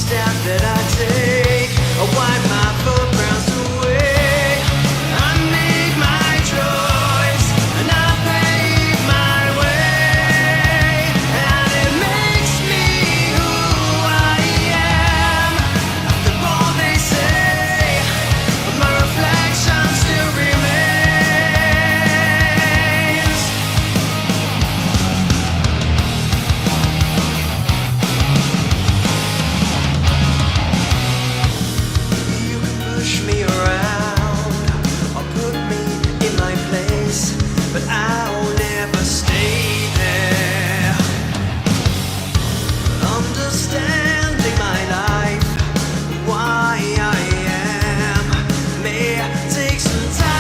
step that I take, I wipe my footprints away. I made my choice and I paved my way, and it makes me who I am. After all they say, my reflection still remains. You can push me around or put me in my place, but I'll never stay there. Understanding my life, why I am, may take some time.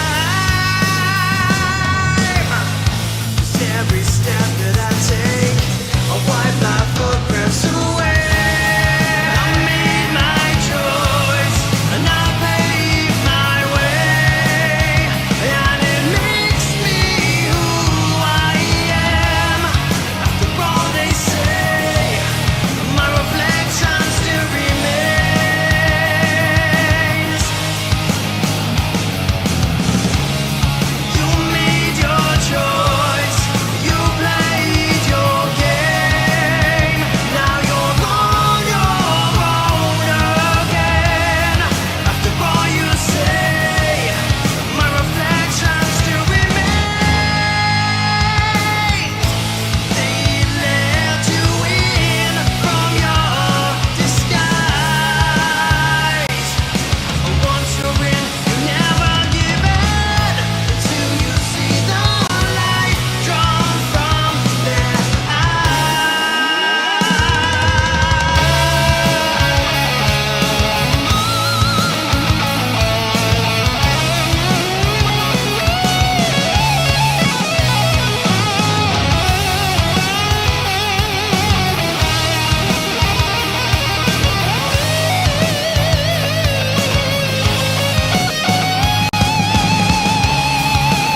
'Cause every step that I take, I wipe my footprints away. I made my choice and I paved my way, and it makes me who I am. After all they say, my reflection still remains. You made your choice, you played your game. Now you're on your own again. After all you say, my reflection still remains. They let you in from your disguise. Once you're in, you never give in until you see the light drawn from their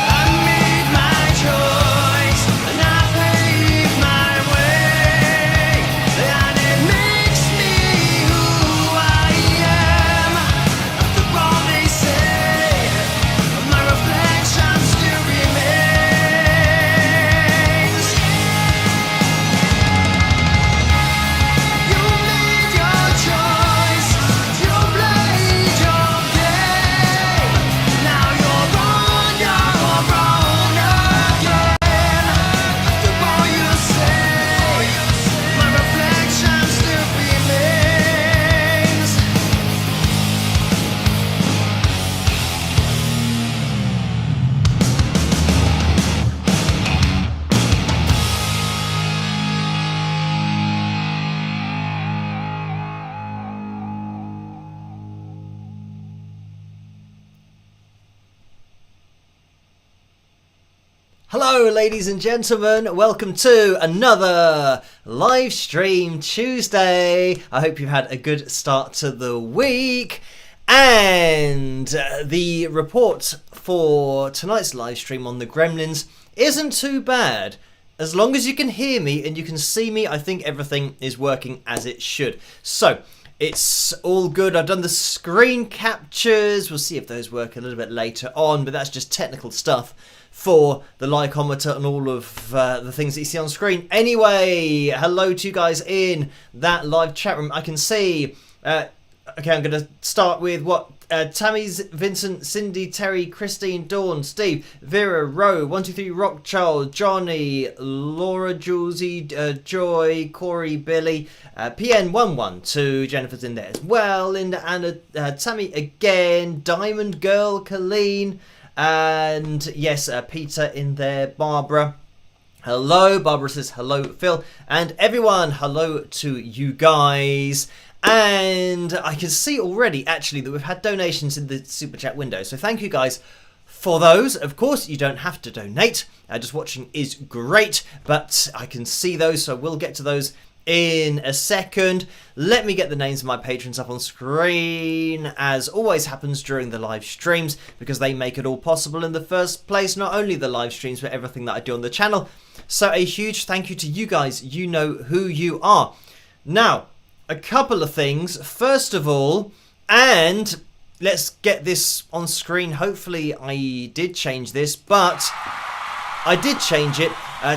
I made my choice and I paved my way, and it makes me who I am. After all they say, my reflection still remains. You made your choice, you played your game. Now you're on your own again. After all you say, my reflection still remains. Hello, ladies and gentlemen. Welcome to another live stream Tuesday. I hope you've had a good start to the week. And the report for tonight's live stream on the Gremlins isn't too bad. As long as you can hear me and you can see me, I think everything is working as it should. So, it's all good. I've done the screen captures. We'll see if those work a little bit later on, but that's just technical stuff for the lycometer and all of the things that you see on screen. Anyway, hello to you guys in that live chat room. I can see... okay, I'm going to start with what? Tammy's, Vincent, Cindy, Terry, Christine, Dawn, Steve, Vera, Ro, 123 Rockchild, Johnny, Laura, Julesy, Joy, Corey, Billy, PN112, Jennifer's in there as well, Linda, Anna, Tammy again, Diamond Girl, Colleen, and yes, Peter in there, Barbara. Hello, Barbara says hello, Phil, and everyone, hello to you guys. And I can see already, actually, that we've had donations in the Super Chat window. So thank you guys for those. Of course, you don't have to donate. Just watching is great, but I can see those, so we'll get to those in a second. Let me get the names of my patrons up on screen, as always happens during the live streams, because they make it all possible in the first place. Not only the live streams, but everything that I do on the channel. So a huge thank you to you guys. You know who you are. Now, a couple of things. First of all, and let's get this on screen. Hopefully I did change this, but I did change it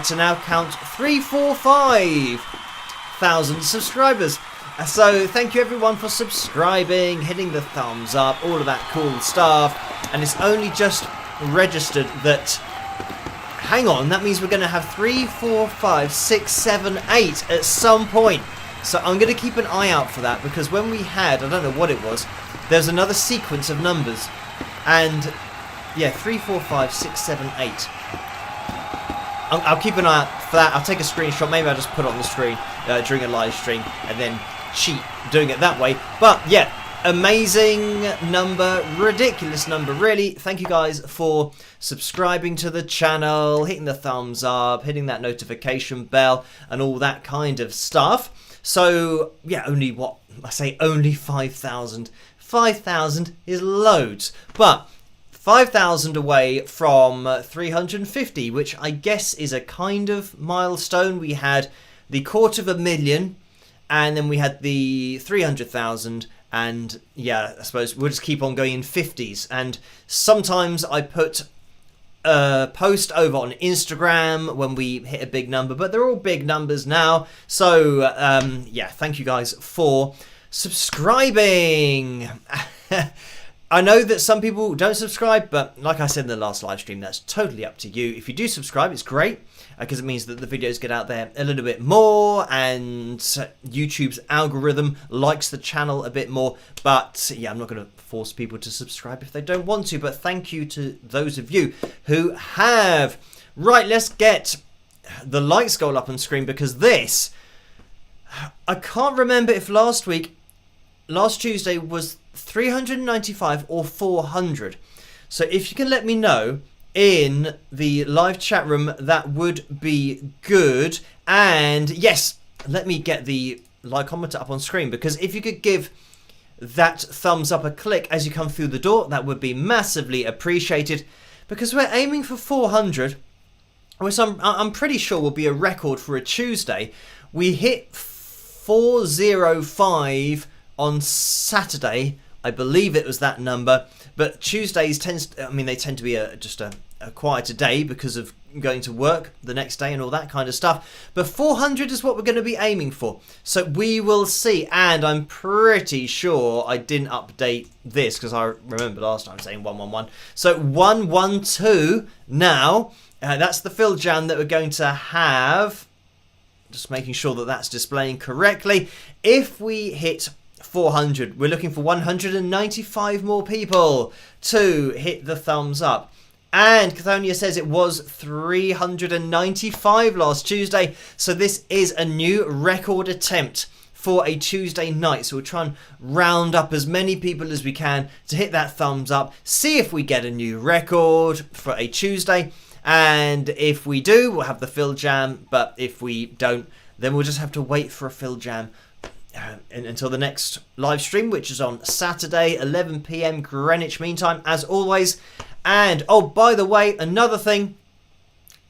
to now count 345,000 subscribers. So thank you everyone for subscribing, hitting the thumbs up, all of that cool stuff. And it's only just registered that, hang on, that means we're going to have 3, 4, 5, 6, 7, 8 at some point. So I'm going to keep an eye out for that, because when we had, I don't know what it was, there's another sequence of numbers. And yeah, 3, 4, 5, 6, 7, 8. I'll keep an eye out for that. I'll take a screenshot. Maybe I'll just put it on the screen during a live stream and then cheat doing it that way. But yeah, amazing number, ridiculous number, really. Thank you guys for subscribing to the channel, hitting the thumbs up, hitting that notification bell and all that kind of stuff. So yeah, only what I say, only 5,000. 5,000 is loads, but 5,000 away from 350, which I guess is a kind of milestone. We had the 250,000, and then we had the 300,000, and yeah, I suppose we'll just keep on going in 50s. And sometimes I put a post over on Instagram when we hit a big number, but they're all big numbers now. So yeah, thank you guys for subscribing. I know that some people don't subscribe, but like I said in the last live stream, that's totally up to you. If you do subscribe, it's great, because it means that the videos get out there a little bit more and YouTube's algorithm likes the channel a bit more. But yeah, I'm not going to force people to subscribe if they don't want to, but thank you to those of you who have. Right, let's get the likes goal up on screen, because this, I can't remember if last Tuesday was 395 or 400. So if you can let me know in the live chat room, that would be good. And yes, let me get the like commenter up on screen, because if you could give that thumbs up a click as you come through the door, that would be massively appreciated, because we're aiming for 400, which I'm pretty sure will be a record for a Tuesday. We hit 405 on Saturday, I believe it was that number, but Tuesdays tend to be just a quieter day because of going to work the next day and all that kind of stuff. But 400 is what we're going to be aiming for. So we will see. And I'm pretty sure I didn't update this, because I remember last time saying 111. So 112 now. That's the fill jam that we're going to have. Just making sure that that's displaying correctly. If we hit 400, we're looking for 195 more people to hit the thumbs up. And Cathonia says it was 395 last Tuesday, so this is a new record attempt for a Tuesday night. So we'll try and round up as many people as we can to hit that thumbs up, see if we get a new record for a Tuesday, and if we do, we'll have the fill jam, but if we don't, then we'll just have to wait for a fill jam until the next live stream, which is on Saturday, 11 PM Greenwich Mean Time, as always. And oh, by the way, another thing,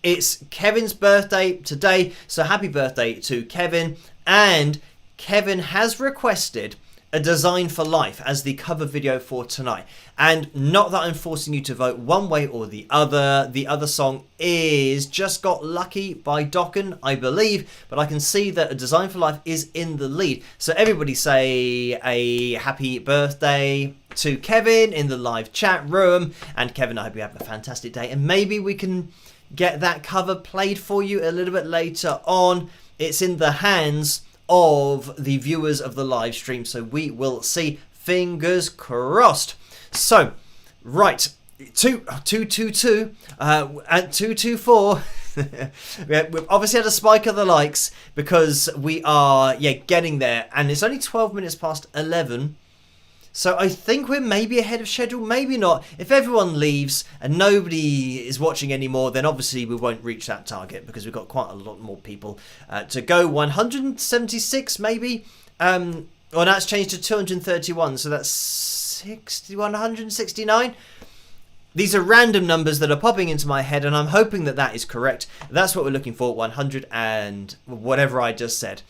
it's Kevin's birthday today, so happy birthday to Kevin. And Kevin has requested a Design for Life as the cover video for tonight. And not that I'm forcing you to vote one way or the other. The other song is Just Got Lucky by Dokken, I believe. But I can see that a Design for Life is in the lead. So everybody say a happy birthday to Kevin in the live chat room. And Kevin, I hope you have a fantastic day. And maybe we can get that cover played for you a little bit later on. It's in the hands of the viewers of the live stream, so we will see. Fingers crossed. So, right, 222 and 224. We've obviously had a spike of the likes because we are getting there, and it's only 12 minutes past 11. So I think we're maybe ahead of schedule, maybe not. If everyone leaves and nobody is watching anymore, then obviously we won't reach that target because we've got quite a lot more people to go. 176 maybe. Well, that's changed to 231, so that's 169. These are random numbers that are popping into my head, and I'm hoping that that is correct. That's what we're looking for, 100 and whatever I just said.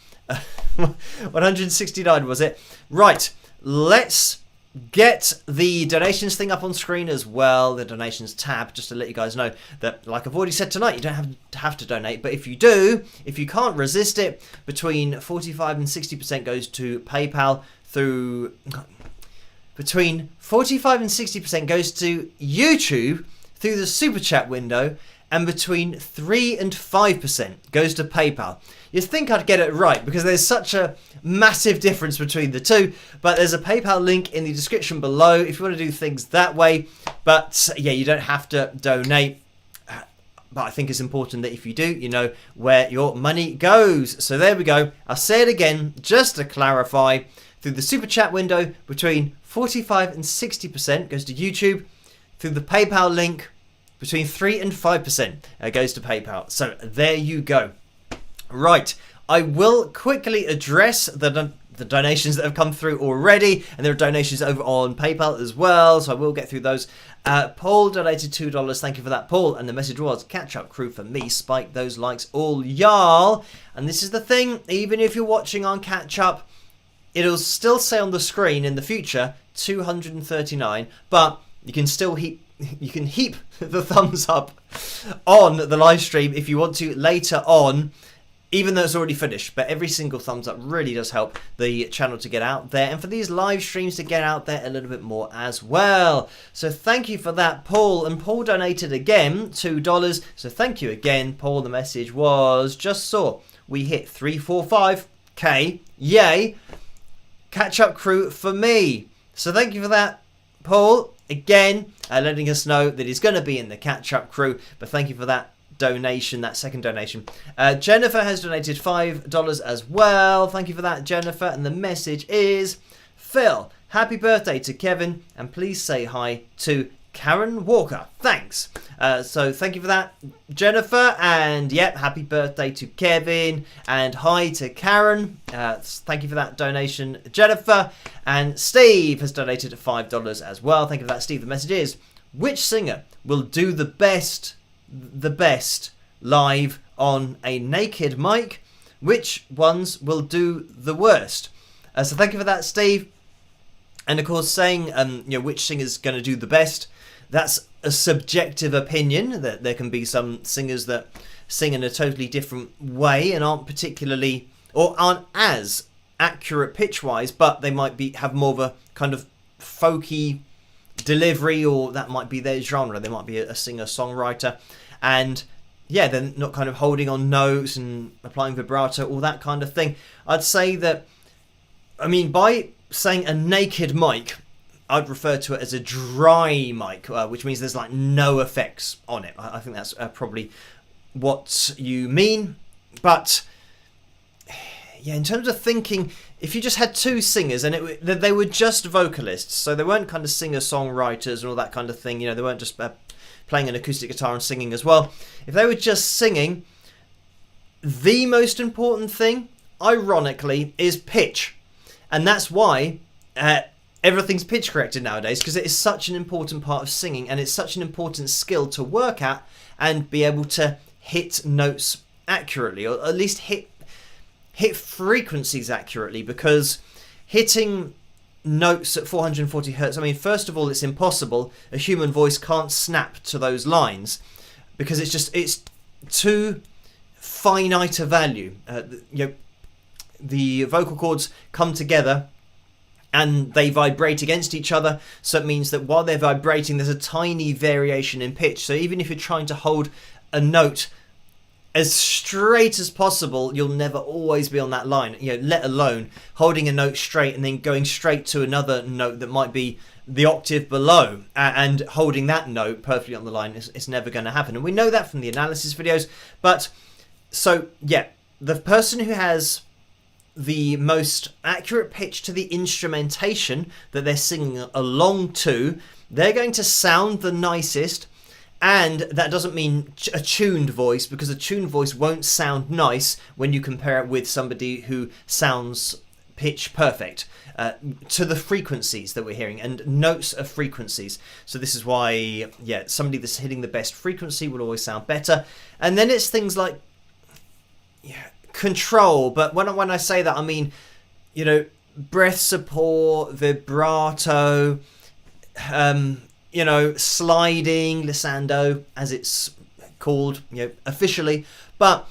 169 was it? Right, let's get the donations thing up on screen as well, the donations tab, just to let you guys know that, like I've already said tonight, you don't have to donate, but if you do, if you can't resist it, between 45 and 60% goes to PayPal through... Between 45 and 60% goes to YouTube through the Super Chat window, and between 3 and 5% goes to PayPal. You'd think I'd get it right because there's such a massive difference between the two, but there's a PayPal link in the description below if you want to do things that way. But yeah, you don't have to donate. But I think it's important that if you do, you know where your money goes. So there we go. I'll say it again just to clarify. Through the Super Chat window, between 45 and 60% goes to YouTube. Through the PayPal link, between 3 and 5% goes to PayPal. So there you go. Right, I will quickly address the donations that have come through already, and there are donations over on PayPal as well, so I will get through those. Paul donated $2. Thank you for that, Paul. And the message was, catch up crew for me, spike those likes all y'all. And this is the thing, even if you're watching on catch up, it'll still say on the screen in the future 239, but you can still heap the thumbs up on the live stream if you want to later on, even though it's already finished. But every single thumbs up really does help the channel to get out there, and for these live streams to get out there a little bit more as well. So thank you for that, Paul. And Paul donated again $2, so thank you again, Paul. The message was, just saw we hit 345k, yay, catch up crew for me. So thank you for that, Paul, again, letting us know that he's going to be in the catch up crew. But thank you for that donation, that second donation. Jennifer has donated $5 as well. Thank you for that, Jennifer. And the message is, Phil, happy birthday to Kevin, and please say hi to Karen Walker. Thanks. So thank you for that, Jennifer. And yep, happy birthday to Kevin, and hi to Karen. Thank you for that donation, Jennifer. And Steve has donated $5 as well. Thank you for that, Steve. The message is, which singer will do the best live on a naked mic? Which ones will do the worst? So thank you for that, Steve. And of course, saying which singer's going to do the best, that's a subjective opinion. That there can be some singers that sing in a totally different way and aren't particularly, or aren't as accurate pitch-wise, but they might have more of a kind of folky delivery, or that might be their genre. They might be a singer-songwriter, and yeah, they're not kind of holding on notes and applying vibrato, all that kind of thing. I'd say that, I mean, by saying a naked mic, I'd refer to it as a dry mic, which means there's like no effects on it. I think that's probably what you mean. But yeah, in terms of thinking, if you just had two singers and they were just vocalists, so they weren't kind of singer-songwriters and all that kind of thing, you know, they weren't just playing an acoustic guitar and singing as well. If they were just singing, the most important thing, ironically, is pitch. And that's why everything's pitch corrected nowadays, because it is such an important part of singing, and it's such an important skill to work at and be able to hit notes accurately, or at least hit frequencies accurately, because hitting notes at 440 hertz, I mean, first of all, it's impossible. A human voice can't snap to those lines because it's too finite a value. The vocal cords come together and they vibrate against each other, so it means that while they're vibrating, there's a tiny variation in pitch. So even if you're trying to hold a note as straight as possible, you'll never always be on that line, let alone holding a note straight and then going straight to another note that might be the octave below and holding that note perfectly on the line. It's never going to happen. And we know that from the analysis videos. But so, yeah, the person who has the most accurate pitch to the instrumentation that they're singing along to, they're going to sound the nicest. And that doesn't mean a tuned voice, because a tuned voice won't sound nice when you compare it with somebody who sounds pitch perfect to the frequencies that we're hearing, and notes of frequencies. So this is why, somebody that's hitting the best frequency will always sound better. And then it's things like control. But when I say that, I mean, breath support, vibrato, sliding, glissando, as it's called, officially. But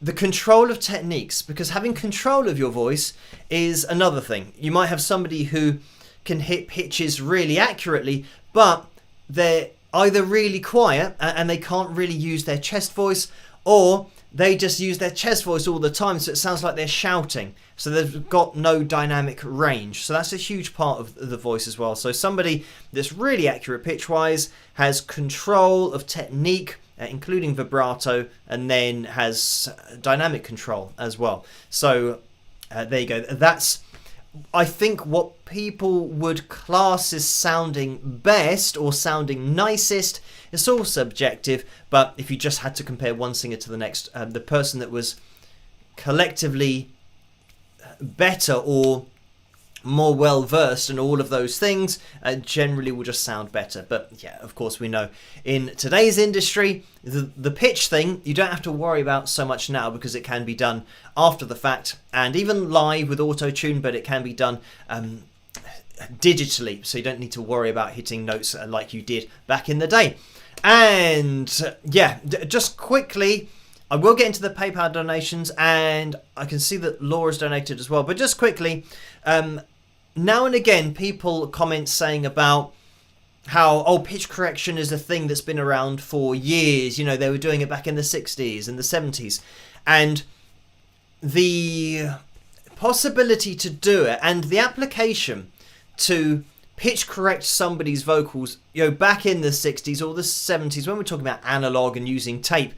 the control of techniques, because having control of your voice is another thing. You might have somebody who can hit pitches really accurately, but they're either really quiet and they can't really use their chest voice, or they just use their chest voice all the time, so it sounds like they're shouting. So they've got no dynamic range. So that's a huge part of the voice as well. So somebody that's really accurate pitch-wise has control of technique, including vibrato, and then has dynamic control as well. So there you go. That's, I think, what people would class as sounding best or sounding nicest. It's all subjective, but if you just had to compare one singer to the next, the person that was collectively better or more well versed in all of those things generally will just sound better. But yeah, of course, we know in today's industry, the pitch thing you don't have to worry about so much now, because it can be done after the fact and even live with auto-tune, but it can be done digitally, so you don't need to worry about hitting notes like you did back in the day. And yeah, just quickly, I will get into the PayPal donations, and I can see that Laura's donated as well. But just quickly, now and again, people comment saying about how, pitch correction is a thing that's been around for years. They were doing it back in the 60s and the 70s. And the possibility to do it and the application to pitch correct somebody's vocals, back in the 60s or the 70s, when we're talking about analog and using tape,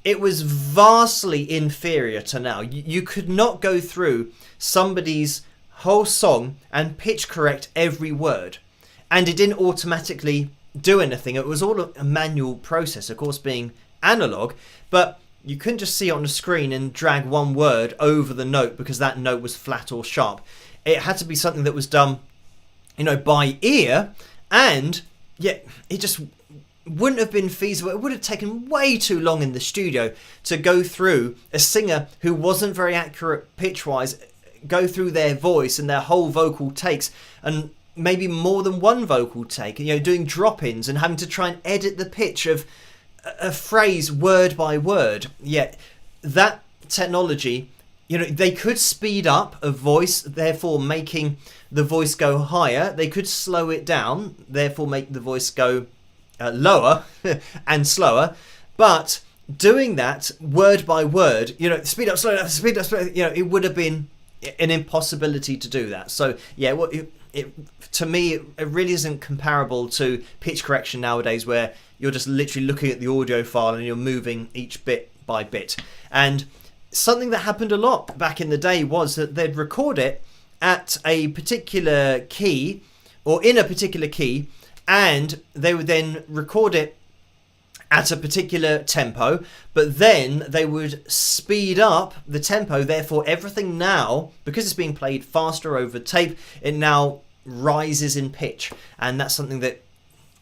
it was vastly inferior to now. You could not go through somebody's whole song and pitch correct every word, and it didn't automatically do anything. It was all a manual process, of course, being analog, but you couldn't just see it on the screen and drag one word over the note because that note was flat or sharp. It had to be something that was done by ear, and yeah, it just wouldn't have been feasible. It would have taken way too long in the studio to go through a singer who wasn't very accurate pitch-wise, go through their voice and their whole vocal takes, and maybe more than one vocal take, doing drop-ins and having to try and edit the pitch of a phrase word by word. Yet that technology, they could speed up a voice, therefore making the voice go higher. They could slow it down, therefore make the voice go lower and slower. But doing that word by word, speed up, slow down, speed up, it would have been an impossibility to do that. So yeah, to me, it really isn't comparable to pitch correction nowadays, where you're just literally looking at the audio file and you're moving each bit by bit. And something that happened a lot back in the day was that they'd record it at a particular key or in a particular key, and they would then record it at a particular tempo, but then they would speed up the tempo. Therefore, everything now, because it's being played faster over tape, it now rises in pitch. And that's something that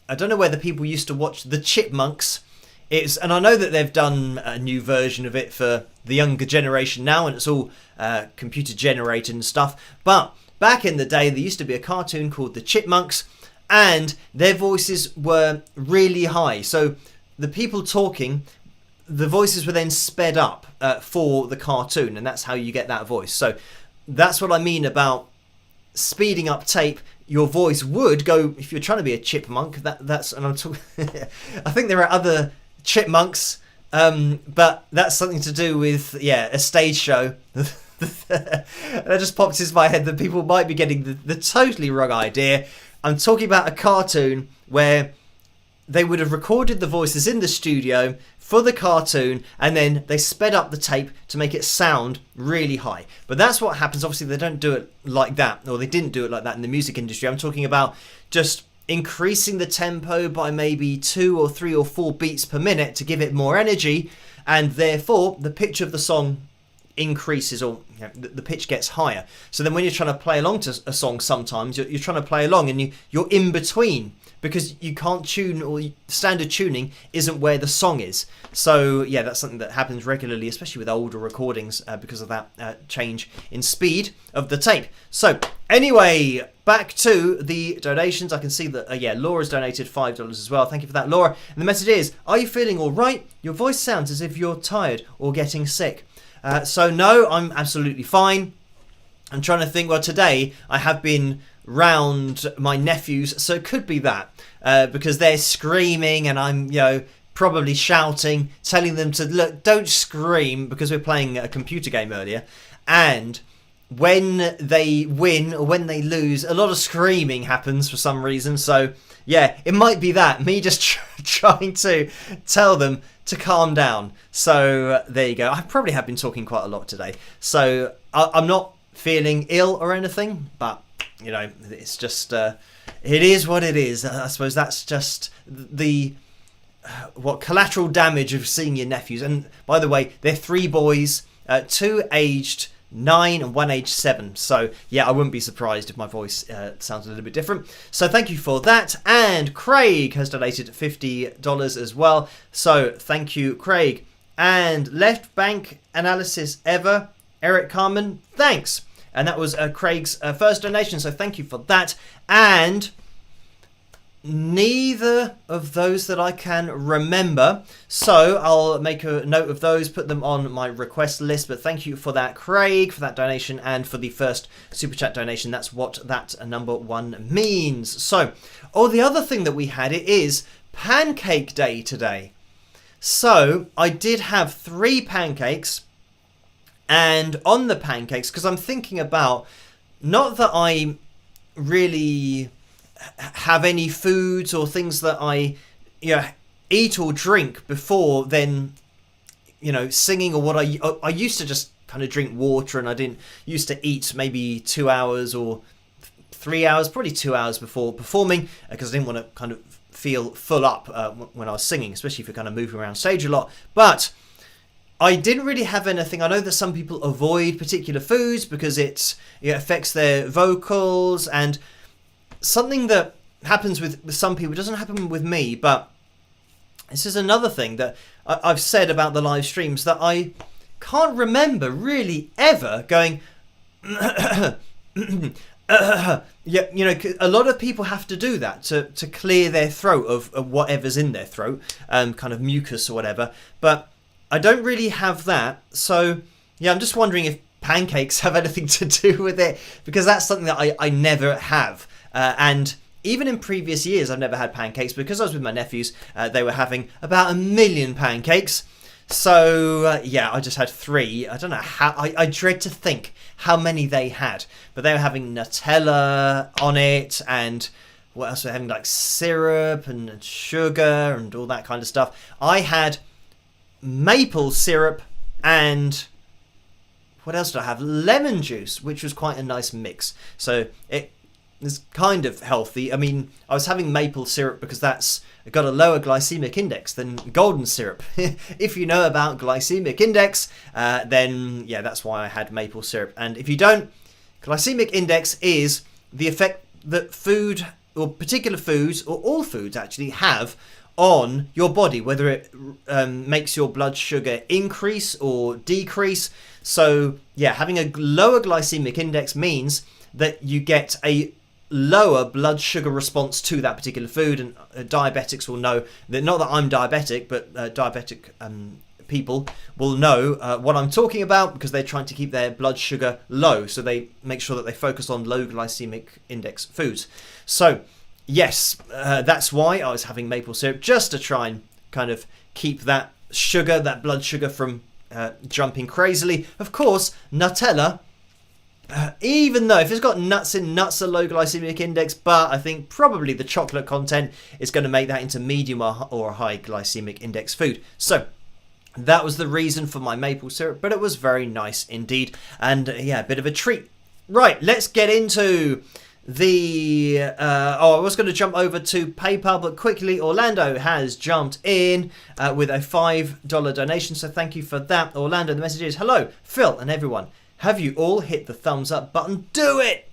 I don't know whether people used to watch the Chipmunks. And I know that they've done a new version of it for the younger generation now, and it's all computer generated and stuff. But back in the day, there used to be a cartoon called the Chipmunks, and their voices were really high. So the people talking, the voices were then sped up for the cartoon, and that's how you get that voice. So that's what I mean about speeding up tape. Your voice would go, if you're trying to be a chipmunk, that's, and I'm talking, I think there are other chipmunks, but that's something to do with, a stage show. That just popped into my head that people might be getting the totally wrong idea. I'm talking about a cartoon where they would have recorded the voices in the studio for the cartoon, and then they sped up the tape to make it sound really high. But that's what happens. Obviously, they don't do it like that, or they didn't do it like that in the music industry. I'm talking about just increasing the tempo by maybe 2 or 3 or 4 beats per minute to give it more energy, and therefore the pitch of the song increases, or the pitch gets higher. So then when you're trying to play along to a song, sometimes you're trying to play along and you're in between because you can't tune, or standard tuning isn't where the song is. So yeah, that's something that happens regularly, especially with older recordings, because of that change in speed of the tape. So anyway, back to the donations. I can see that yeah, Laura's donated $5 as well. Thank you for that, Laura. And the message is, are you feeling all right? Your voice sounds as if you're tired or getting sick. So no, I'm absolutely fine. I'm trying to think. Well, today I have been round my nephews, so it could be that, because they're screaming and I'm, probably shouting, telling them to look, don't scream, because we're playing a computer game earlier, and when they win or when they lose, a lot of screaming happens for some reason. So yeah, it might be that, me just trying to tell them to calm down. So there you go. I probably have been talking quite a lot today, so I'm not feeling ill or anything, but it's just it is what it is. I suppose that's just the collateral damage of seeing your nephews. And by the way, they're 3 boys, 2 aged 9 and 1 aged 7. So yeah, I wouldn't be surprised if my voice sounds a little bit different. So thank you for that. And Craig has donated $50 as well. So thank you, Craig. And left bank analysis ever, Eric Carmen, thanks. And that was Craig's first donation, so thank you for that. And neither of those that I can remember, so I'll make a note of those, put them on my request list. But thank you for that, Craig, for that donation, and for the first Super Chat donation. That's what that number 1 means. So, the other thing that we had, it is Pancake Day today. So, I did have 3 pancakes. And on the pancakes, because I'm thinking about, not that I really have any foods or things that I eat or drink before then singing, or what I used to just kind of drink water, and I didn't used to eat maybe 2 hours or 3 hours, probably 2 hours before performing, because I didn't want to kind of feel full up when I was singing, especially if you're kind of moving around stage a lot. But I didn't really have anything. I know that some people avoid particular foods because it affects their vocals, and something that happens with some people doesn't happen with me. But this is another thing that I've said about the live streams, that I can't remember really ever going a lot of people have to do that to clear their throat of whatever's in their throat, kind of mucus or whatever. But I don't really have that. So yeah, I'm just wondering if pancakes have anything to do with it, because that's something that I never have. And even in previous years, I've never had pancakes, because I was with my nephews. They were having about 1 million pancakes. So yeah, I just had 3. I don't know how. I dread to think how many they had, but they were having Nutella on it, and what else were they having, like syrup and sugar and all that kind of stuff. I had maple syrup and what else did I have? Lemon juice, which was quite a nice mix. So it is kind of healthy. I mean, I was having maple syrup because that's got a lower glycemic index than golden syrup. If you know about glycemic index, then yeah, that's why I had maple syrup. And if you don't, glycemic index is the effect that food, or particular foods, or all foods actually, have on your body, whether it makes your blood sugar increase or decrease. So yeah, having a lower glycemic index means that you get a lower blood sugar response to that particular food. And diabetics will know that, not that I'm diabetic, but diabetic people will know what I'm talking about, because they're trying to keep their blood sugar low, so they make sure that they focus on low glycemic index foods. So yes, that's why I was having maple syrup, just to try and kind of keep that sugar, that blood sugar, from jumping crazily. Of course, Nutella, even though if it's got nuts in, nuts are low glycemic index, but I think probably the chocolate content is going to make that into medium or high glycemic index food. So that was the reason for my maple syrup, but it was very nice indeed. And yeah, a bit of a treat. Right, let's get into the I was going to jump over to PayPal, but quickly Orlando has jumped in with a $5 donation, so thank you for that, Orlando. The message is, hello Phil and everyone, have you all hit the thumbs up button? Do it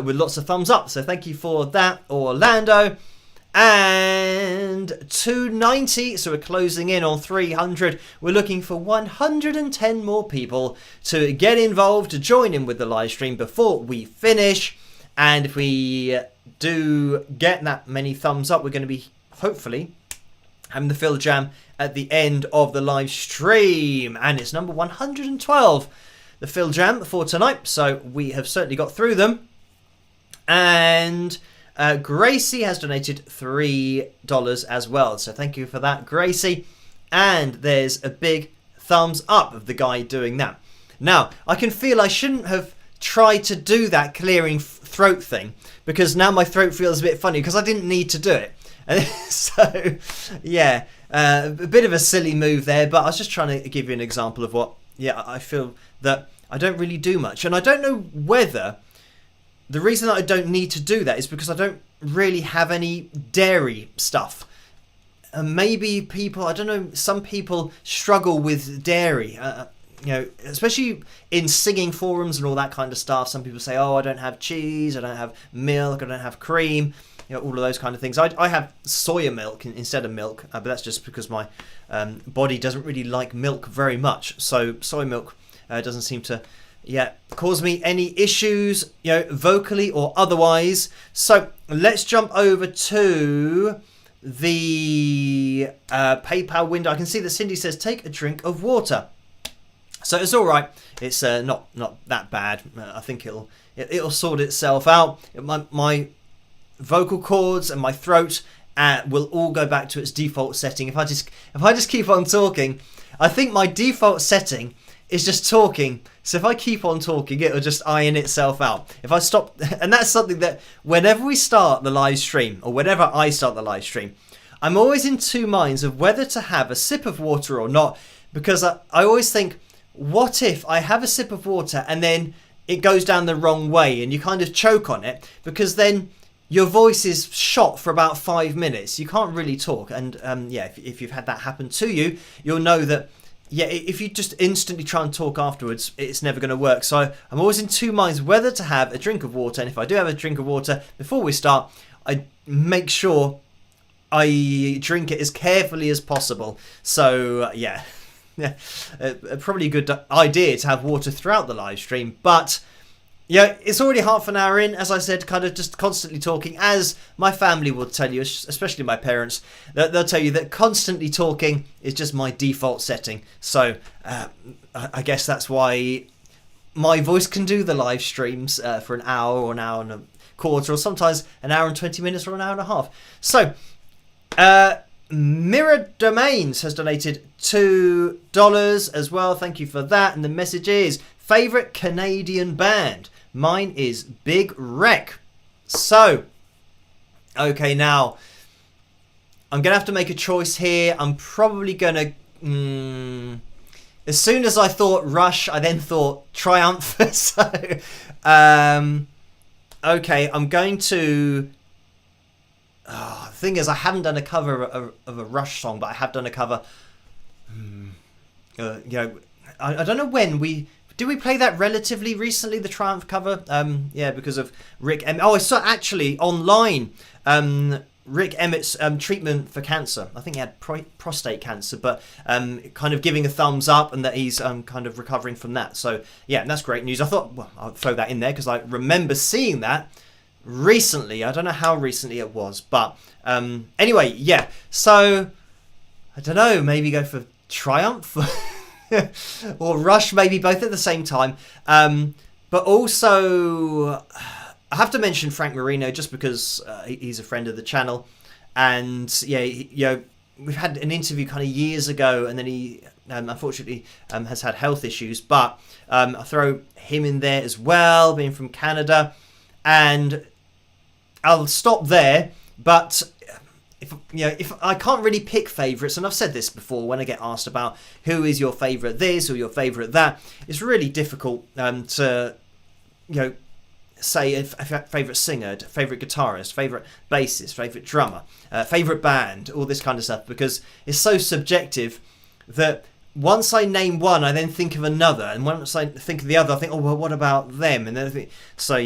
with lots of thumbs up, so thank you for that, Orlando. And 290, so we're closing in on 300. We're looking for 110 more people to get involved, to join in with the live stream before we finish. And if we do get that many thumbs up, we're going to be hopefully having the Phil Jam at the end of the live stream. And it's number 112, the Phil Jam for tonight. So we have certainly got through them. And Gracie has donated $3 as well. So thank you for that, Gracie. And there's a big thumbs up of the guy doing that. Now, I can feel I shouldn't have tried to do that clearing throat thing, because now my throat feels a bit funny because I didn't need to do it. And so, yeah, a bit of a silly move there, but I was just trying to give you an example of what, I feel that I don't really do much. And I don't know whether the reason that I don't need to do that is because I don't really have any dairy stuff. And maybe people, I don't know, some people struggle with dairy. Especially in singing forums and all that kind of stuff. Some people say, oh, I don't have cheese, I don't have milk, I don't have cream, all of those kind of things. I have soya milk instead of milk, but that's just because my body doesn't really like milk very much. So soy milk doesn't seem to cause me any issues, vocally or otherwise. So let's jump over to the PayPal window. I can see that Cindy says, take a drink of water. So it's all right. It's not that bad. I think it'll sort itself out. My vocal cords and my throat will all go back to its default setting. If I just keep on talking, I think my default setting is just talking. So if I keep on talking, it'll just iron itself out. If I stop, and that's something that whenever we start the live stream, or whenever I start the live stream, I'm always in two minds of whether to have a sip of water or not, because I always think, what if I have a sip of water and then it goes down the wrong way and you kind of choke on it, because then your voice is shot for about 5 minutes. You can't really talk. And if you've had that happen to you, you'll know that, if you just instantly try and talk afterwards, it's never going to work. So I'm always in two minds whether to have a drink of water. And if I do have a drink of water before we start, I make sure I drink it as carefully as possible. So, probably a good idea to have water throughout the live stream, but it's already half an hour in, as I said, kind of just constantly talking, as my family will tell you, especially my parents, they'll tell you that constantly talking is just my default setting. So I guess that's why my voice can do the live streams for an hour or an hour and a quarter, or sometimes an hour and 20 minutes or an hour and a half. So Mirror Domains has donated $2 as well. Thank you for that. And the message is, favourite Canadian band? Mine is Big Wreck. So, okay, now, I'm going to have to make a choice here. I'm probably going to... as soon as I thought Rush, I then thought Triumph. So, okay, I'm going to... the thing is, I haven't done a cover of a Rush song, but I have done a cover. I don't know when did we play that relatively recently, the Triumph cover. Because of Rick Emmett. Oh, I saw actually online. Rick Emmett's treatment for cancer. I think he had prostate cancer, but kind of giving a thumbs up, and that he's kind of recovering from that. So that's great news. I thought, well, I'll throw that in there because I remember seeing that recently. I don't know how recently it was, but anyway, so I don't know, maybe go for Triumph or Rush, maybe both at the same time, but also I have to mention Frank Marino just because he's a friend of the channel, and we've had an interview kind of years ago, and then he unfortunately has had health issues, but I throw him in there as well, being from Canada. And I'll stop there, but if I can't really pick favourites, and I've said this before when I get asked about who is your favourite this or your favourite that, it's really difficult to say a favourite singer, favourite guitarist, favourite bassist, favourite drummer, favourite band, all this kind of stuff, because it's so subjective that once I name one, I then think of another, and once I think of the other, I think, oh well, what about them? And then I think, so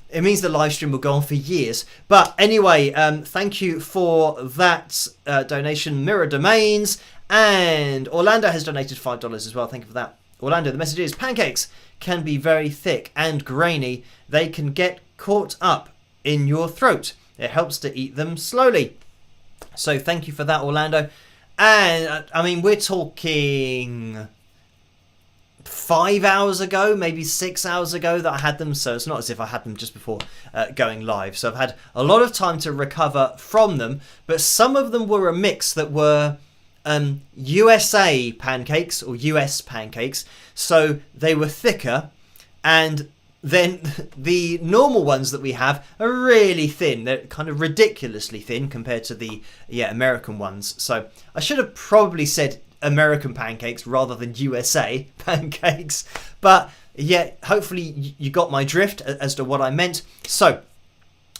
it means the live stream will go on for years. But anyway, thank you for that donation, Mirror Domains. And Orlando has donated $5 as well. Thank you for that. Orlando, the message is, pancakes can be very thick and grainy. They can get caught up in your throat. It helps to eat them slowly. So thank you for that, Orlando. And I mean, we're talking 5 hours ago, maybe 6 hours ago that I had them. So it's not as if I had them just before going live. So I've had a lot of time to recover from them. But some of them were a mix that were USA pancakes or US pancakes. So they were thicker, and then the normal ones that we have are really thin. They're kind of ridiculously thin compared to the American ones. So I should have probably said American pancakes rather than USA pancakes. But yeah, hopefully you got my drift as to what I meant. So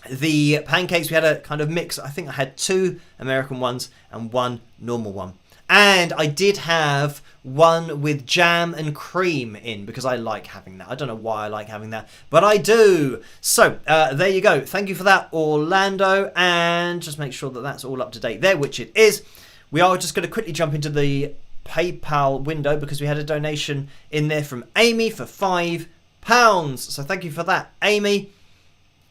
the pancakes, we had a kind of mix. I think I had 2 American ones and 1 normal one. And I did have one with jam and cream in because I like having that. I don't know why I like having that, but I do. So there you go. Thank you for that, Orlando. And just make sure that that's all up to date there, which it is. We are just going to quickly jump into the PayPal window because we had a donation in there from Amy for £5. So thank you for that, Amy.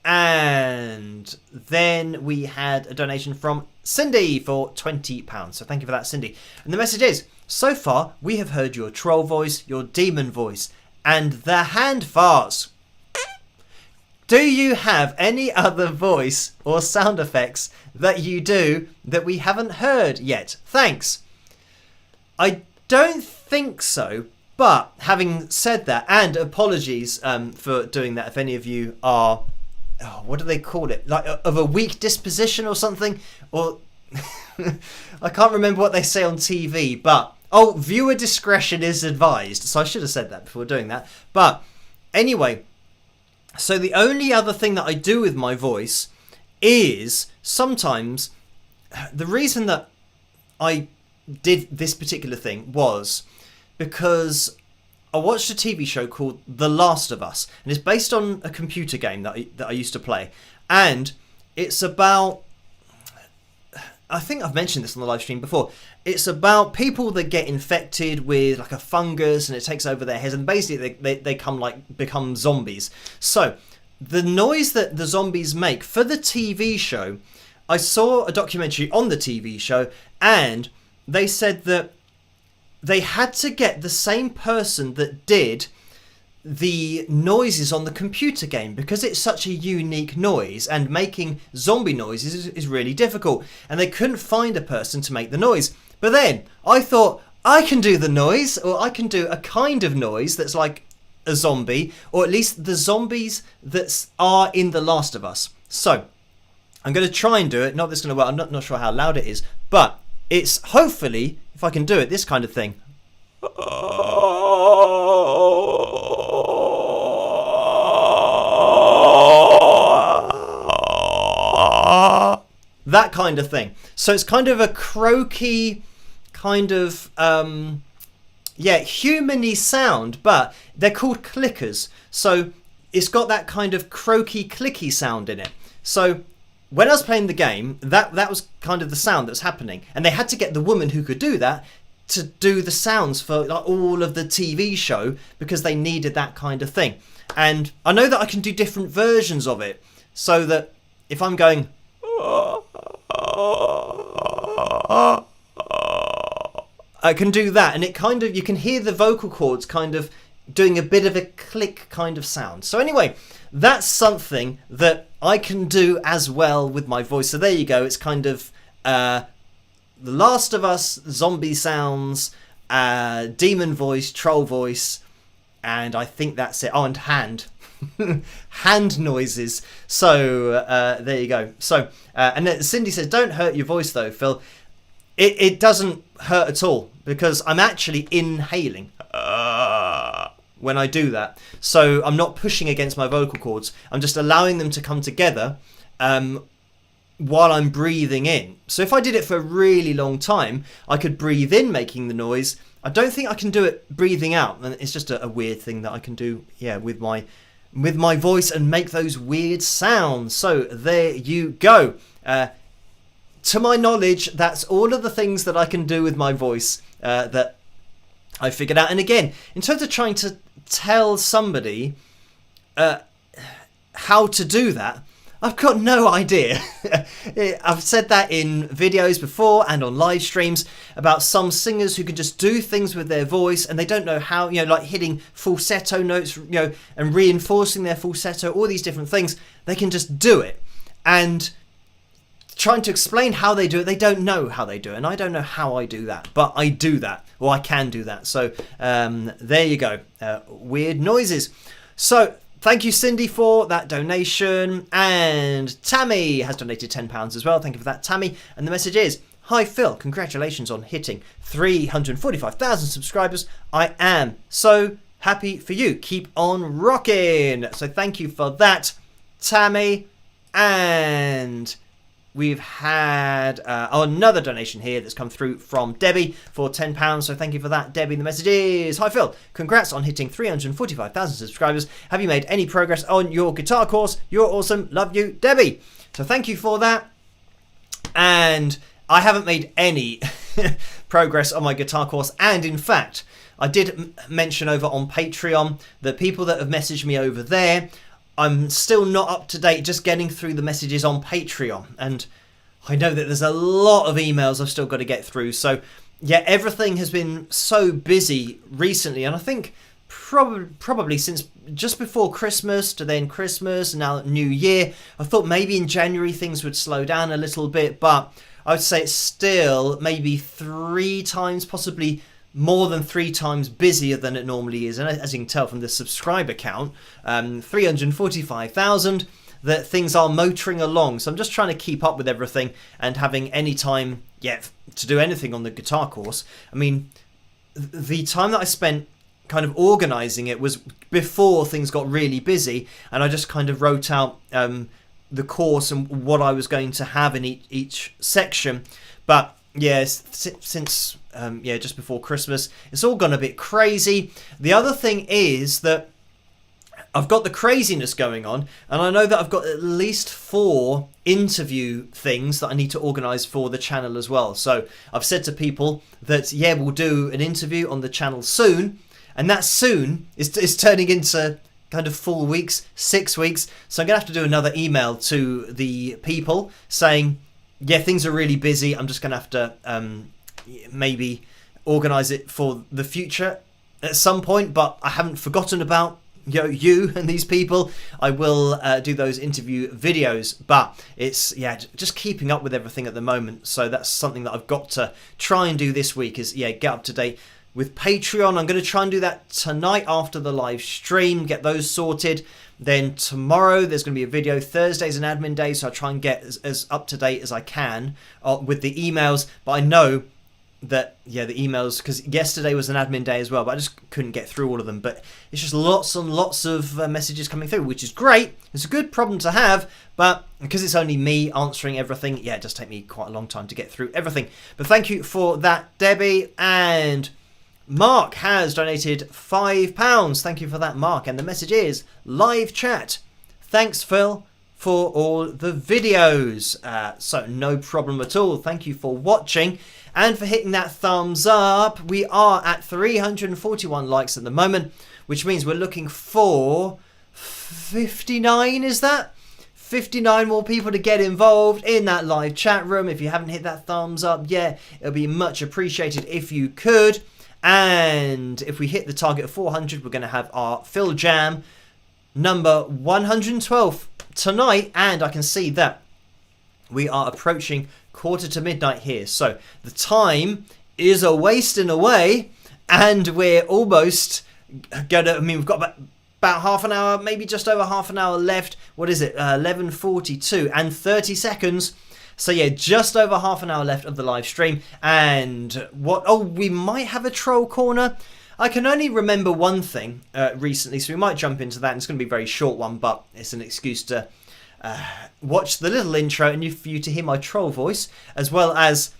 And then we had a donation from Cindy for £20. So thank you for that, Cindy. And the message is, so far we have heard your troll voice, your demon voice, and the hand farts. Do you have any other voice or sound effects that you do that we haven't heard yet? Thanks. I don't think so. But having said that, and apologies for doing that if any of you are... Oh, what do they call it? Like of a weak disposition or something? Or I can't remember what they say on TV, but viewer discretion is advised. So I should have said that before doing that. But anyway, so the only other thing that I do with my voice is sometimes the reason that I did this particular thing was because I watched a TV show called The Last of Us, and it's based on a computer game that I used to play. And it's about, I think I've mentioned this on the live stream before, it's about people that get infected with like a fungus and it takes over their heads, and basically they become zombies. So the noise that the zombies make for the TV show, I saw a documentary on the TV show, and they said that they had to get the same person that did the noises on the computer game because it's such a unique noise, and making zombie noises is really difficult, and they couldn't find a person to make the noise. But then I thought, I can do the noise, or I can do a kind of noise that's like a zombie, or at least the zombies that are in The Last of Us. So I'm going to try and do it. Not that it's going to work. I'm not sure how loud it is, but it's hopefully, if I can do it, this kind of thing. That kind of thing. So it's kind of a croaky, kind of, human-y sound, but they're called clickers. So it's got that kind of croaky, clicky sound in it. So when I was playing the game, that was kind of the sound that was happening. And they had to get the woman who could do that to do the sounds for like, all of the TV show because they needed that kind of thing. And I know that I can do different versions of it so that if I'm going... I can do that, and it kind of, you can hear the vocal cords kind of doing a bit of a click kind of sound. So anyway, that's something that I can do as well with my voice. So there you go. It's kind of The Last of Us, zombie sounds, demon voice, troll voice, and I think that's it. Oh, and hand. Hand noises. So there you go. So and then Cindy says, don't hurt your voice though, Phil. It doesn't hurt at all because I'm actually inhaling when I do that. So I'm not pushing against my vocal cords. I'm just allowing them to come together while I'm breathing in. So if I did it for a really long time, I could breathe in making the noise. I don't think I can do it breathing out. And it's just a weird thing that I can do, with my with my voice and make those weird sounds. So there you go. To my knowledge, that's all of the things that I can do with my voice that I figured out. And again, in terms of trying to tell somebody how to do that, I've got no idea. I've said that in videos before and on live streams about some singers who can just do things with their voice and they don't know how, like hitting falsetto notes, and reinforcing their falsetto, all these different things. They can just do it. And trying to explain how they do it, they don't know how they do it. And I don't know how I do that, but I do that, or I can do that. So there you go. Weird noises. So thank you, Cindy, for that donation. And Tammy has donated £10 as well. Thank you for that, Tammy. And the message is, hi, Phil. Congratulations on hitting 345,000 subscribers. I am so happy for you. Keep on rocking. So thank you for that, Tammy. And we've had another donation here that's come through from Debbie for £10. So thank you for that, Debbie. The message is, hi Phil, congrats on hitting 345,000 subscribers. Have you made any progress on your guitar course? You're awesome. Love you, Debbie. So thank you for that. And I haven't made any progress on my guitar course. And in fact, I did mention over on Patreon that people that have messaged me over there, I'm still not up to date, just getting through the messages on Patreon. And I know that there's a lot of emails I've still got to get through. So, yeah, everything has been so busy recently. And I think probably since just before Christmas to then Christmas and now New Year, I thought maybe in January things would slow down a little bit. But I would say it's still maybe 3 times, possibly more than 3 times busier than it normally is. And as you can tell from the subscriber count, 345,000, that things are motoring along. So I'm just trying to keep up with everything and having any time yet to do anything on the guitar course. I mean, the time that I spent kind of organising it was before things got really busy, and I just kind of wrote out the course and what I was going to have in each section. But yes, since just before Christmas, it's all gone a bit crazy. The other thing is that I've got the craziness going on, and I know that I've got at least 4 interview things that I need to organise for the channel as well. So I've said to people that, we'll do an interview on the channel soon, and that soon is turning into kind of 4 weeks, 6 weeks. So I'm going to have to do another email to the people saying, things are really busy. I'm just going to have to maybe organise it for the future at some point, but I haven't forgotten about you and these people. I will do those interview videos, but it's just keeping up with everything at the moment. So that's something that I've got to try and do this week is get up to date with Patreon. I'm going to try and do that tonight after the live stream, get those sorted. Then tomorrow there's going to be a video. Thursday's an admin day, so I try and get as up to date as I can with the emails. But I know that the emails, because yesterday was an admin day as well, but I just couldn't get through all of them. But it's just lots and lots of messages coming through, which is great. It's a good problem to have, but because it's only me answering everything, it does take me quite a long time to get through everything. But thank you for that, Debbie. And Mark has donated £5. Thank you for that, Mark. And the message is, live chat. Thanks, Phil, for all the videos. So no problem at all. Thank you for watching and for hitting that thumbs up. We are at 341 likes at the moment, which means we're looking for 59, is that? 59 more people to get involved in that live chat room. If you haven't hit that thumbs up yet, it'll be much appreciated if you could. And if we hit the target of 400, we're going to have our Phil Jam number 112 tonight. And I can see that we are approaching 1:45 here. So the time is a wasting away, and we're almost going to, we've got about half an hour, maybe just over half an hour left. What is it? 11:42 and 30 seconds. So just over half an hour left of the live stream. And we might have a troll corner. I can only remember one thing recently, so we might jump into that. And it's going to be a very short one, but it's an excuse to watch the little intro and for you to hear my troll voice, as well as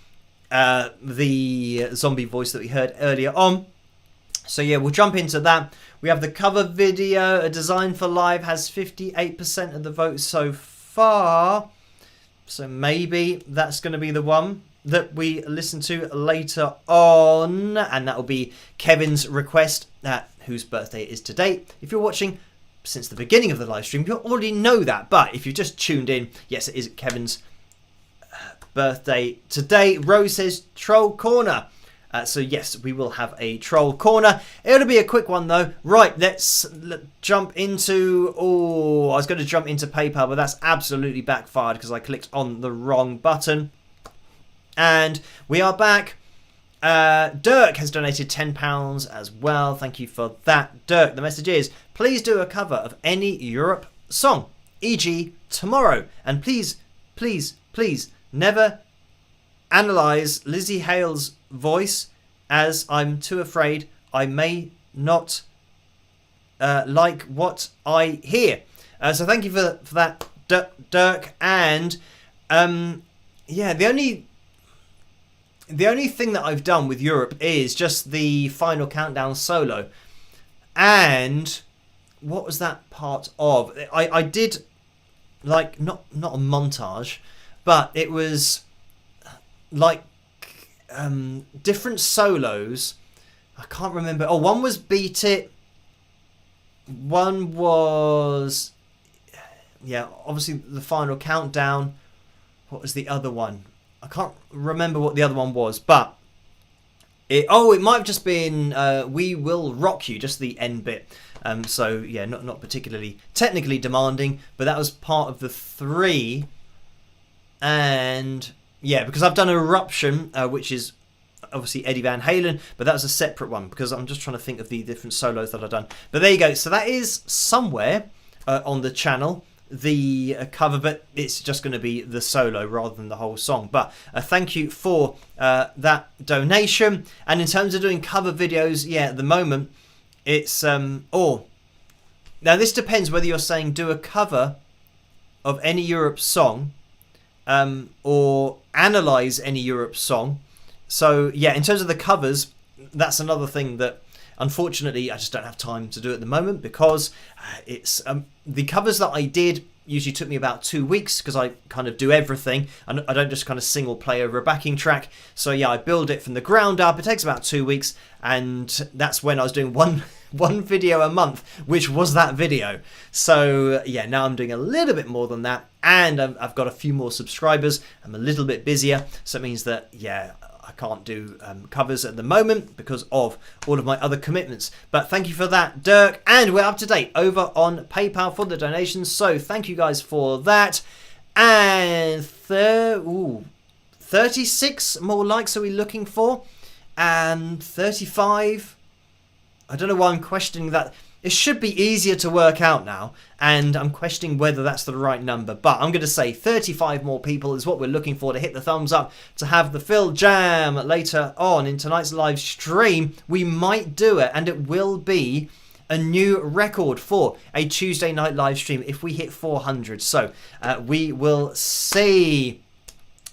the zombie voice that we heard earlier on. So yeah, we'll jump into that. We have the cover video, A Design for Live, has 58% of the vote so far. So maybe that's going to be the one that we listen to later on. And that will be Kevin's request, whose birthday it is today. If you're watching since the beginning of the live stream, you already know that. But if you've just tuned in, yes, it is Kevin's birthday today. Rose says Troll Corner. So yes, we will have a Troll Corner. It'll be a quick one though. Right, let's jump into... Oh, I was going to jump into PayPal, but that's absolutely backfired because I clicked on the wrong button. And we are back. Dirk has donated £10 as well. Thank you for that, Dirk. The message is, please do a cover of any Europe song, e.g. Tomorrow. And please, please, please, never analyse Lizzie Hale's voice, as I'm too afraid I may not like what I hear. So thank you for that, Dirk. And yeah, the only thing that I've done with Europe is just the final countdown solo. And what was that part of? I did like not a montage, but it was like different solos. I can't remember. Oh, one was Beat It. One was, yeah, obviously the final countdown. What was the other one? I can't remember what the other one was, but it might have just been We Will Rock You, just the end bit. So yeah, not particularly technically demanding, but that was part of the 3. And yeah, because I've done Eruption, which is obviously Eddie Van Halen, but that was a separate one because I'm just trying to think of the different solos that I've done. But there you go. So that is somewhere on the channel, the cover, but it's just going to be the solo rather than the whole song. But thank you for that donation. And in terms of doing cover videos, yeah, at the moment it's now this depends whether you're saying do a cover of any Europe song or analyze any Europe song. So yeah, in terms of the covers, that's another thing that unfortunately I just don't have time to do at the moment, because it's the covers that I did usually took me about 2 weeks, because I kind of do everything and I don't just kind of single play over a backing track. So yeah, I build it from the ground up. It takes about 2 weeks, and that's when I was doing one video a month, which was that video. So yeah, now I'm doing a little bit more than that, and I've got a few more subscribers. I'm a little bit busier, so it means that yeah, I can't do covers at the moment because of all of my other commitments. But thank you for that, Dirk. And we're up to date over on PayPal for the donations. So thank you guys for that. And 36 more likes are we looking for? And 35. I don't know why I'm questioning that. It should be easier to work out now, and I'm questioning whether that's the right number. But I'm going to say 35 more people is what we're looking for to hit the thumbs up to have the Phil Jam later on in tonight's live stream. We might do it, and it will be a new record for a Tuesday night live stream if we hit 400. So we will see.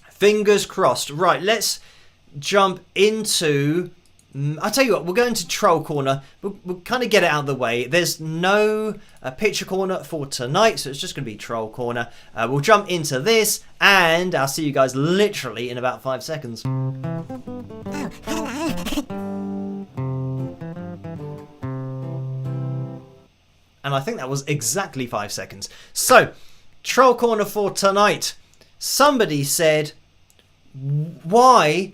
Fingers crossed. Right, let's jump into... I'll tell you what, we'll go into Troll Corner. We'll kind of get it out of the way. There's no Picture Corner for tonight, so it's just going to be Troll Corner. We'll jump into this, and I'll see you guys literally in about 5 seconds. Oh, hello. And I think that was exactly 5 seconds. So, Troll Corner for tonight. Somebody said, why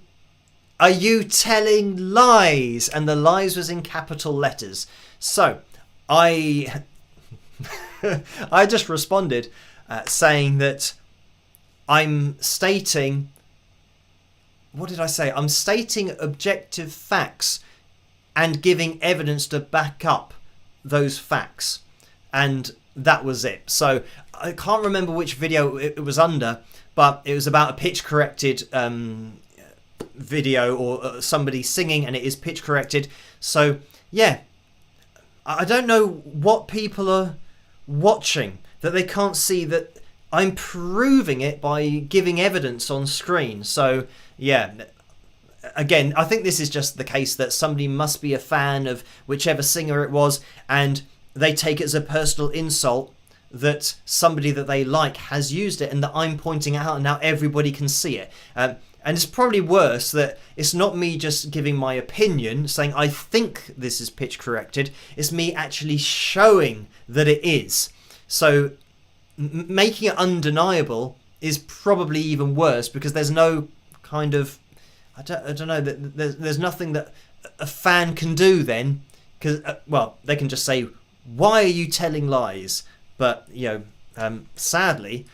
are you telling lies? And the lies was in capital letters. So I just responded saying that I'm stating, what did I say? I'm stating objective facts and giving evidence to back up those facts. And that was it. So I can't remember which video it was under, but it was about a pitch corrected video, or somebody singing, and it is pitch corrected. So yeah, I don't know what people are watching that they can't see that I'm proving it by giving evidence on screen. So yeah, again, I think this is just the case that somebody must be a fan of whichever singer it was, and they take it as a personal insult that somebody that they like has used it and that I'm pointing out and now everybody can see it. And it's probably worse that it's not me just giving my opinion, saying I think this is pitch corrected. It's me actually showing that it is. So making it undeniable is probably even worse, because there's no kind of, I don't know, there's nothing that a fan can do then, because well, they can just say, why are you telling lies? But sadly,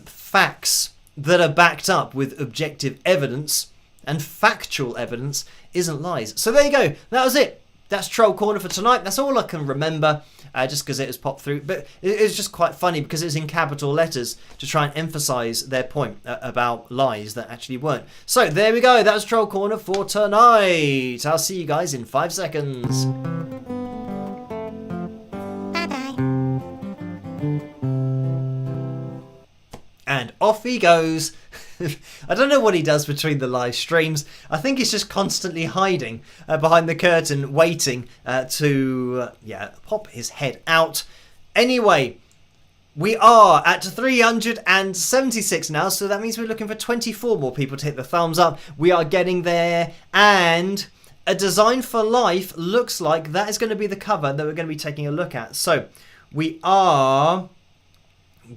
facts that are backed up with objective evidence and factual evidence isn't lies. So there you go, that was it. That's Troll Corner for tonight. That's all I can remember, just because it was popped through. But it was just quite funny because it was in capital letters to try and emphasise their point about lies that actually weren't. So there we go. That was Troll Corner for tonight. I'll see you guys in 5 seconds. And off he goes. I don't know what he does between the live streams. I think he's just constantly hiding behind the curtain, waiting to pop his head out. Anyway, we are at 376 now, so that means we're looking for 24 more people to hit the thumbs up. We are getting there, and A Design for Life looks like that is going to be the cover that we're going to be taking a look at. So we are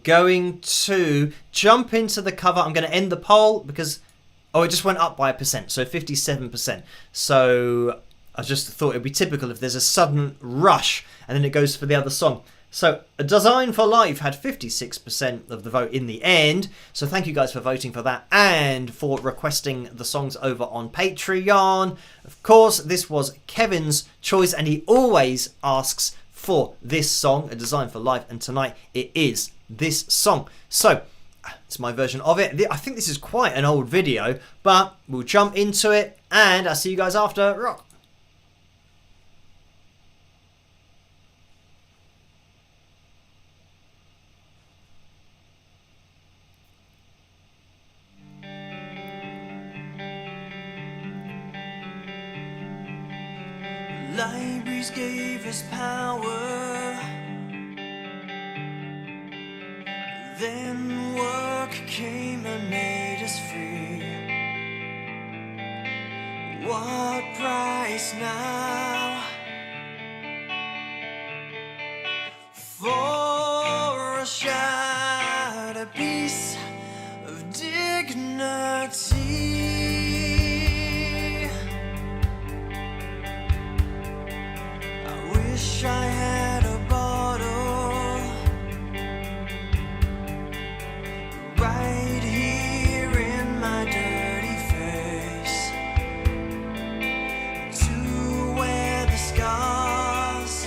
going to jump into the cover. I'm going to end the poll because it just went up by 1%, so 57%. So I just thought it'd be typical if there's a sudden rush and then it goes for the other song. So A Design for Life had 56% of the vote in the end. So thank you guys for voting for that and for requesting the songs over on Patreon. Of course, this was Kevin's choice, and he always asks for this song, A Design for Life, and tonight it is this song. So it's my version of it. I think this is quite an old video, but we'll jump into it and I'll see you guys after. Rock. Libraries gave us power, then work came and made us free. What price now for a shattered piece of dignity? I wish I had a bottle right here in my dirty face to wear the scars,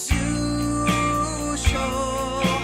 to show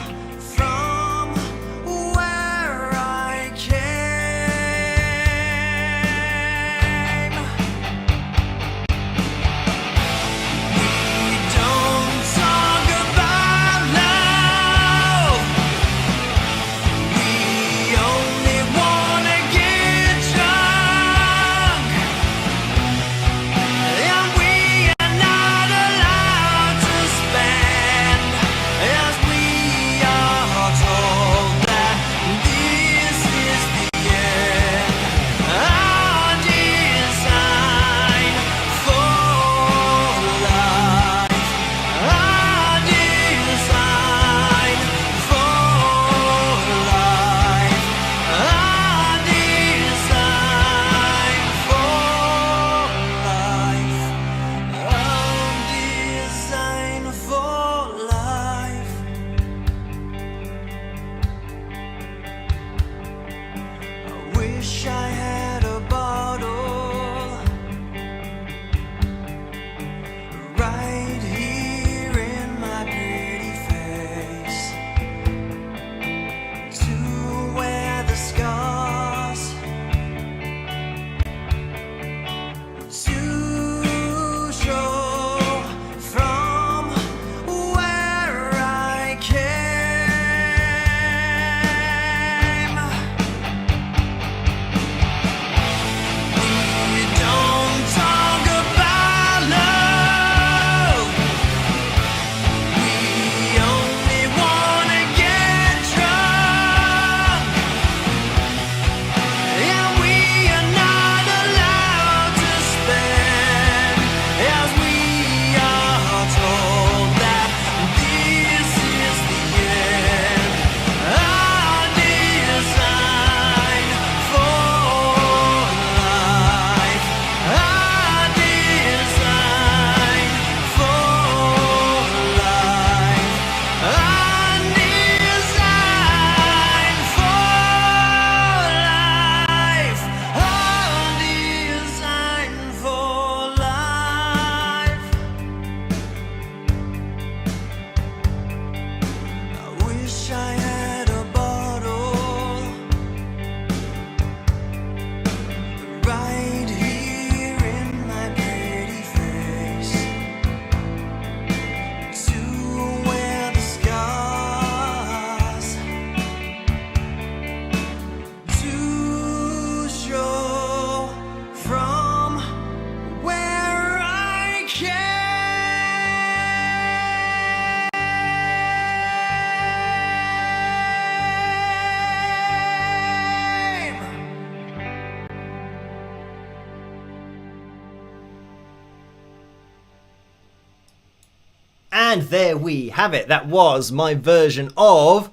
And there we have it. That was my version of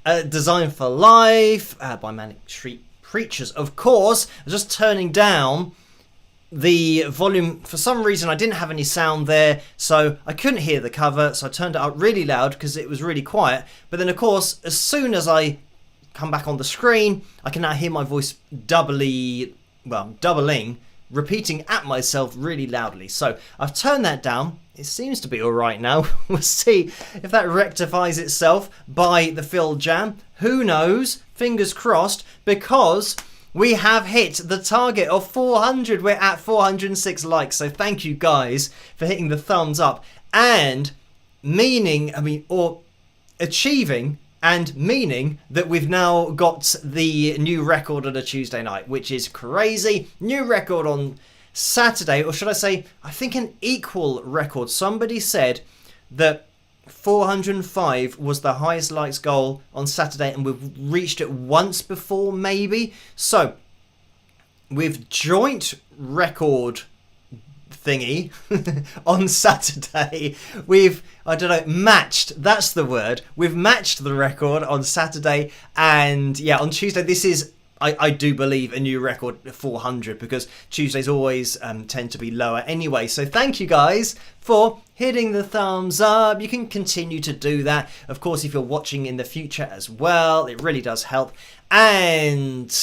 Design for Life by Manic Street Preachers. Of course, I was just turning down the volume. For some reason, I didn't have any sound there, so I couldn't hear the cover, so I turned it up really loud because it was really quiet. But then, of course, as soon as I come back on the screen, I can now hear my voice doubling, repeating at myself really loudly. So I've turned that down. It seems to be alright now. We'll see if that rectifies itself by the Fill Jam. Who knows? Fingers crossed, because we have hit the target of 400. We're at 406 likes. So thank you guys for hitting the thumbs up and achieving and meaning that we've now got the new record on a Tuesday night, which is crazy. New record on Saturday, or should I say, I think an equal record. Somebody said that 405 was the highest likes goal on Saturday, and we've reached it once before, maybe. So, with joint record thingy on Saturday, we've matched. That's the word. We've matched the record on Saturday, and yeah, on Tuesday, this is, I do believe, a new record, 400, because Tuesdays always tend to be lower anyway. So thank you guys for hitting the thumbs up. You can continue to do that, of course, if you're watching in the future as well. It really does help. And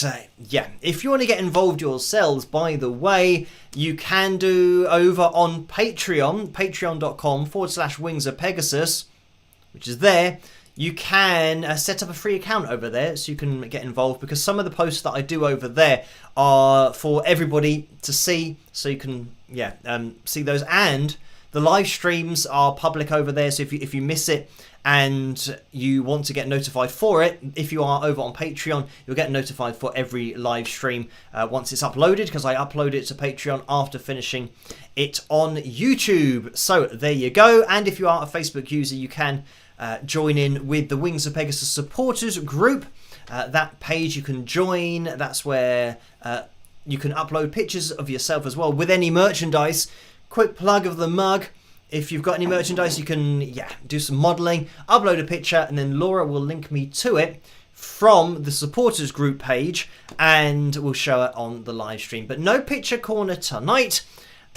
yeah, if you want to get involved yourselves, by the way, you can do over on Patreon, patreon.com/Wings of Pegasus, which is there. You can set up a free account over there so you can get involved, because some of the posts that I do over there are for everybody to see, so you can see those, and the live streams are public over there. So if you miss it and you want to get notified for it, if you are over on Patreon, you'll get notified for every live stream once it's uploaded, because I upload it to Patreon after finishing it on YouTube. So there you go. And if you are a Facebook user, you can join in with the Wings of Pegasus supporters group. That page you can join. That's where you can upload pictures of yourself as well with any merchandise. Quick plug of the mug. If you've got any merchandise, you can do some modelling, upload a picture, and then Laura will link me to it from the supporters group page, and we'll show it on the live stream. But no picture corner tonight.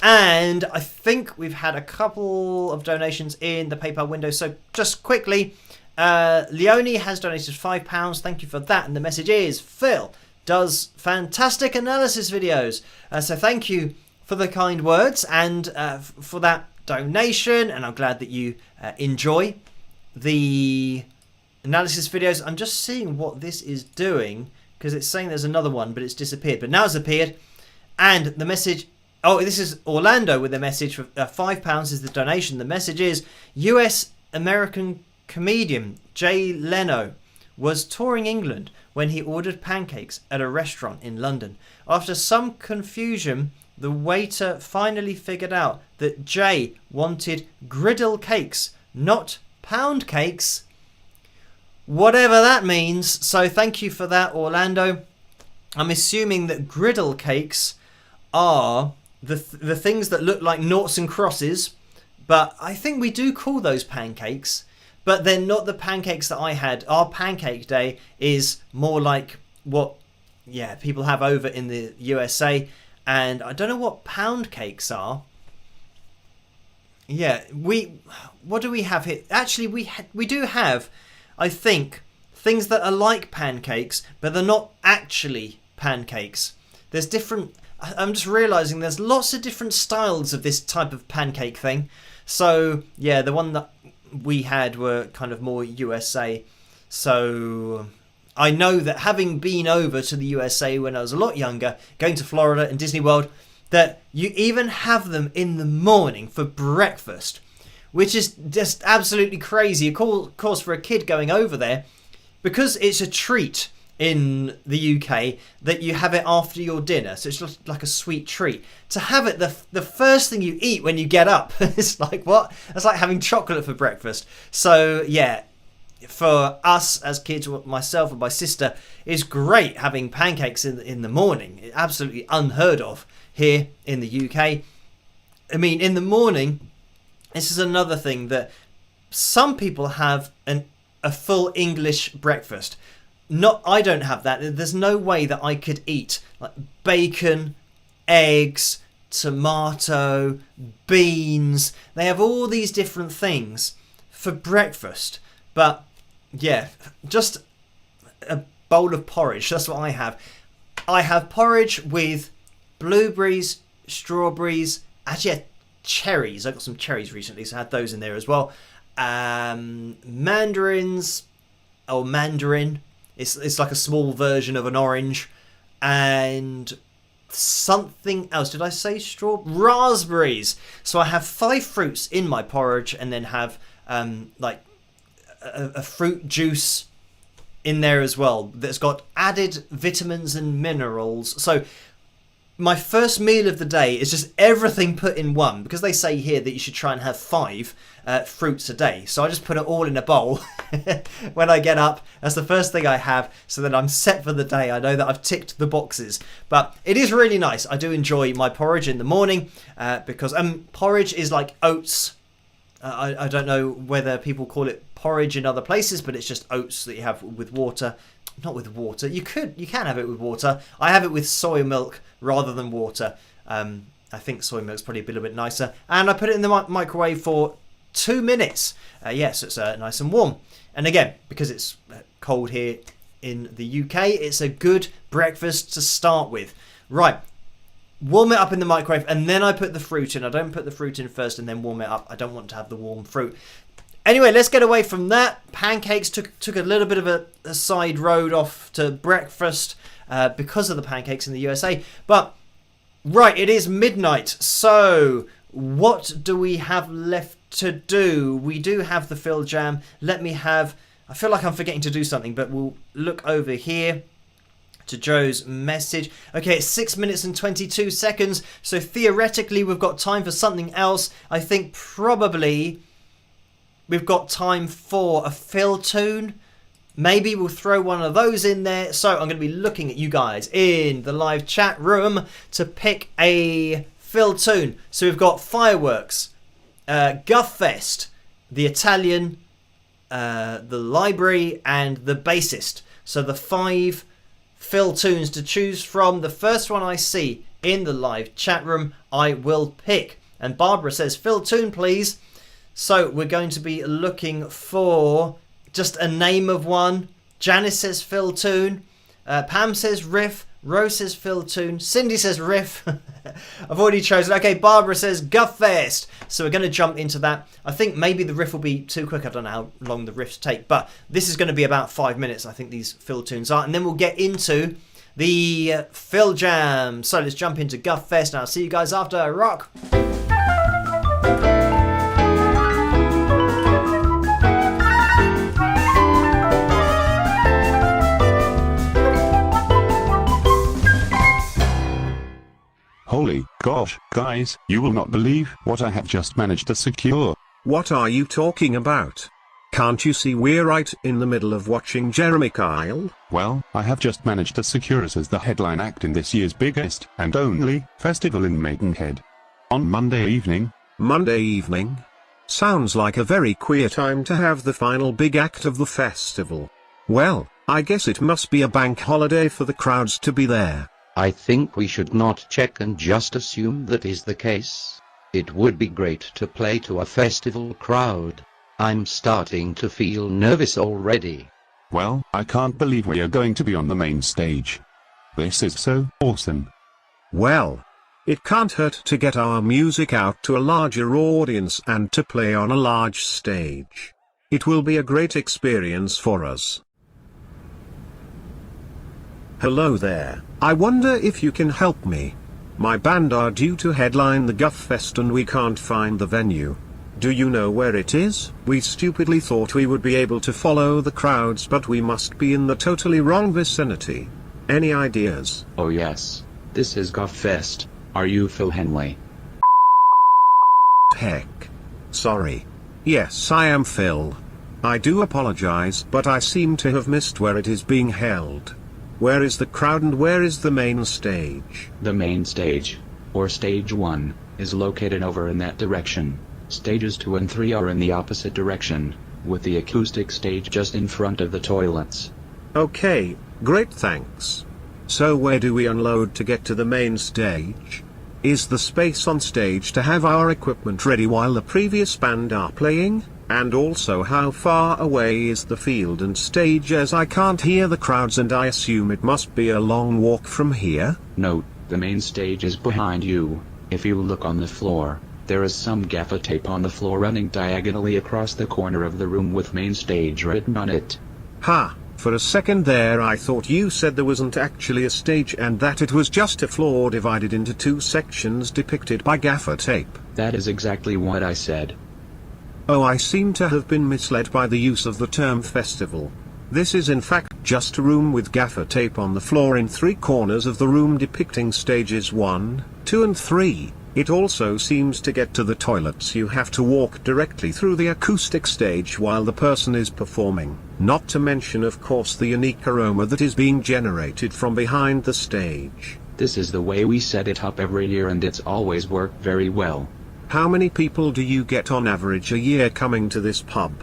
And I think we've had a couple of donations in the PayPal window. So just quickly, Leonie has donated £5. Thank you for that. And the message is, Phil does fantastic analysis videos. So thank you for the kind words and for that donation. And I'm glad that you enjoy the analysis videos. I'm just seeing what this is doing, because it's saying there's another one, but it's disappeared. But now it's appeared. And the message... Oh, this is Orlando with a message for £5 is the donation. The message is, US American comedian Jay Leno was touring England when he ordered pancakes at a restaurant in London. After some confusion, the waiter finally figured out that Jay wanted griddle cakes, not pound cakes. Whatever that means. So thank you for that, Orlando. I'm assuming that griddle cakes are the things that look like noughts and crosses, but I think we do call those pancakes, but they're not the pancakes that I had. Our pancake day is more like what people have over in the USA, and I don't know what pound cakes are. What do we have here? Actually, we do have, I think, things that are like pancakes, but they're not actually pancakes. There's different... I'm just realising there's lots of different styles of this type of pancake thing. So, yeah, the one that we had were kind of more USA. So, I know that having been over to the USA when I was a lot younger, going to Florida and Disney World, that you even have them in the morning for breakfast, which is just absolutely crazy. Of course, for a kid going over there, because it's a treat in the UK that you have it after your dinner, so it's just like a sweet treat. To have it the first thing you eat when you get up, it's like, what? That's like having chocolate for breakfast. So yeah, for us as kids, myself and my sister, it's great having pancakes in the morning. It's absolutely unheard of here in the UK. I mean, in the morning, this is another thing that some people have a full English breakfast. I don't have that. There's no way that I could eat like bacon, eggs, tomato, beans. They have all these different things for breakfast. But yeah, just a bowl of porridge. That's what I have. I have porridge with blueberries, strawberries, actually cherries. I got some cherries recently, so I had those in there as well. Mandarins, or mandarin. It's like a small version of an orange. And something else. Did I say raspberries? So I have 5 fruits in my porridge, and then have like a fruit juice in there as well that's got added vitamins and minerals. So my first meal of the day is just everything put in one, because they say here that you should try and have 5 fruits a day. So I just put it all in a bowl when I get up. That's the first thing I have, so that I'm set for the day. I know that I've ticked the boxes. But it is really nice. I do enjoy my porridge in the morning because porridge is like oats. I don't know whether people call it porridge in other places, but it's just oats that you have with water. Not with water. You can have it with water. I have it with soy milk rather than water. I think soy milk's probably a little bit nicer. And I put it in the microwave for 2 minutes. Yes, it's nice and warm. And again, because it's cold here in the UK, it's a good breakfast to start with. Right. Warm it up in the microwave, and then I put the fruit in. I don't put the fruit in first and then warm it up. I don't want to have the warm fruit. Anyway, let's get away from that. Pancakes took a little bit of a side road off to breakfast because of the pancakes in the USA. But, right, it is midnight. So, what do we have left to do? We do have the Phil Jam. I feel like I'm forgetting to do something, but we'll look over here to Joe's message. Okay, it's 6 minutes and 22 seconds. So, theoretically, we've got time for something else. I think probably we've got time for a Phil tune. Maybe we'll throw one of those in there. So I'm going to be looking at you guys in the live chat room to pick a Phil tune. So we've got Fireworks, Guffest, The Italian, The Library, and The Bassist. So the 5 Phil tunes to choose from. The first one I see in the live chat room, I will pick. And Barbara says, Phil tune, please. So we're going to be looking for just a name of one. Janice says Phil tune. Pam says riff. Rose says Phil tune. Cindy says riff. I've already chosen. Okay, Barbara says Guffest. So we're going to jump into that. I think maybe the riff will be too quick. I don't know how long the riffs take. But this is going to be about 5 minutes, I think these Phil tunes are. And then we'll get into the Phil Jam. So let's jump into Guffest. And I'll see you guys after. Rock. Holy gosh, guys, you will not believe what I have just managed to secure. What are you talking about? Can't you see we're right in the middle of watching Jeremy Kyle? Well, I have just managed to secure us as the headline act in this year's biggest and only festival in Maidenhead. On Monday evening. Monday evening? Sounds like a very queer time to have the final big act of the festival. Well, I guess it must be a bank holiday for the crowds to be there. I think we should not check and just assume that is the case. It would be great to play to a festival crowd. I'm starting to feel nervous already. Well, I can't believe we are going to be on the main stage. This is so awesome. Well, it can't hurt to get our music out to a larger audience and to play on a large stage. It will be a great experience for us. Hello there, I wonder if you can help me. My band are due to headline the Guffest and we can't find the venue. Do you know where it is? We stupidly thought we would be able to follow the crowds, but we must be in the totally wrong vicinity. Any ideas? Oh yes, this is Guffest. Are you Phil Henley? Heck. Sorry. Yes, I am Phil. I do apologize, but I seem to have missed where it is being held. Where is the crowd and where is the main stage? The main stage, or stage 1, is located over in that direction. Stages 2 and 3 are in the opposite direction, with the acoustic stage just in front of the toilets. Okay, great thanks. So where do we unload to get to the main stage? Is the space on stage to have our equipment ready while the previous band are playing? And also how far away is the field and stage, as I can't hear the crowds and I assume it must be a long walk from here? Note, the main stage is behind you. If you look on the floor, there is some gaffer tape on the floor running diagonally across the corner of the room with main stage written on it. Ha! For a second there I thought you said there wasn't actually a stage and that it was just a floor divided into two sections depicted by gaffer tape. That is exactly what I said. Oh, I seem to have been misled by the use of the term festival. This is in fact just a room with gaffer tape on the floor in three corners of the room depicting stages 1, 2 and 3. It also seems to get to the toilets you have to walk directly through the acoustic stage while the person is performing, not to mention of course the unique aroma that is being generated from behind the stage. This is the way we set it up every year and it's always worked very well. How many people do you get on average a year coming to this pub?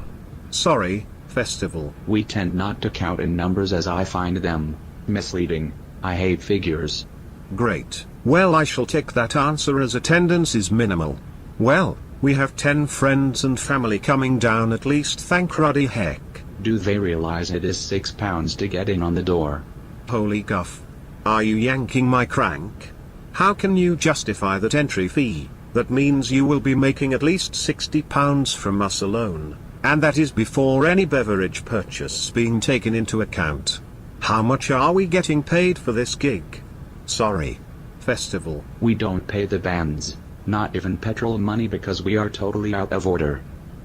Sorry, festival. We tend not to count in numbers as I find them misleading. I hate figures. Great. Well, I shall take that answer as attendance is minimal. Well, we have 10 friends and family coming down at least, thank ruddy heck. Do they realize it is £6 to get in on the door? Holy guff. Are you yanking my crank? How can you justify that entry fee? That means you will be making at least £60 from us alone. And that is before any beverage purchase being taken into account. How much are we getting paid for this gig? Sorry. Festival. We don't pay the bands, not even petrol money, because we are totally out of order.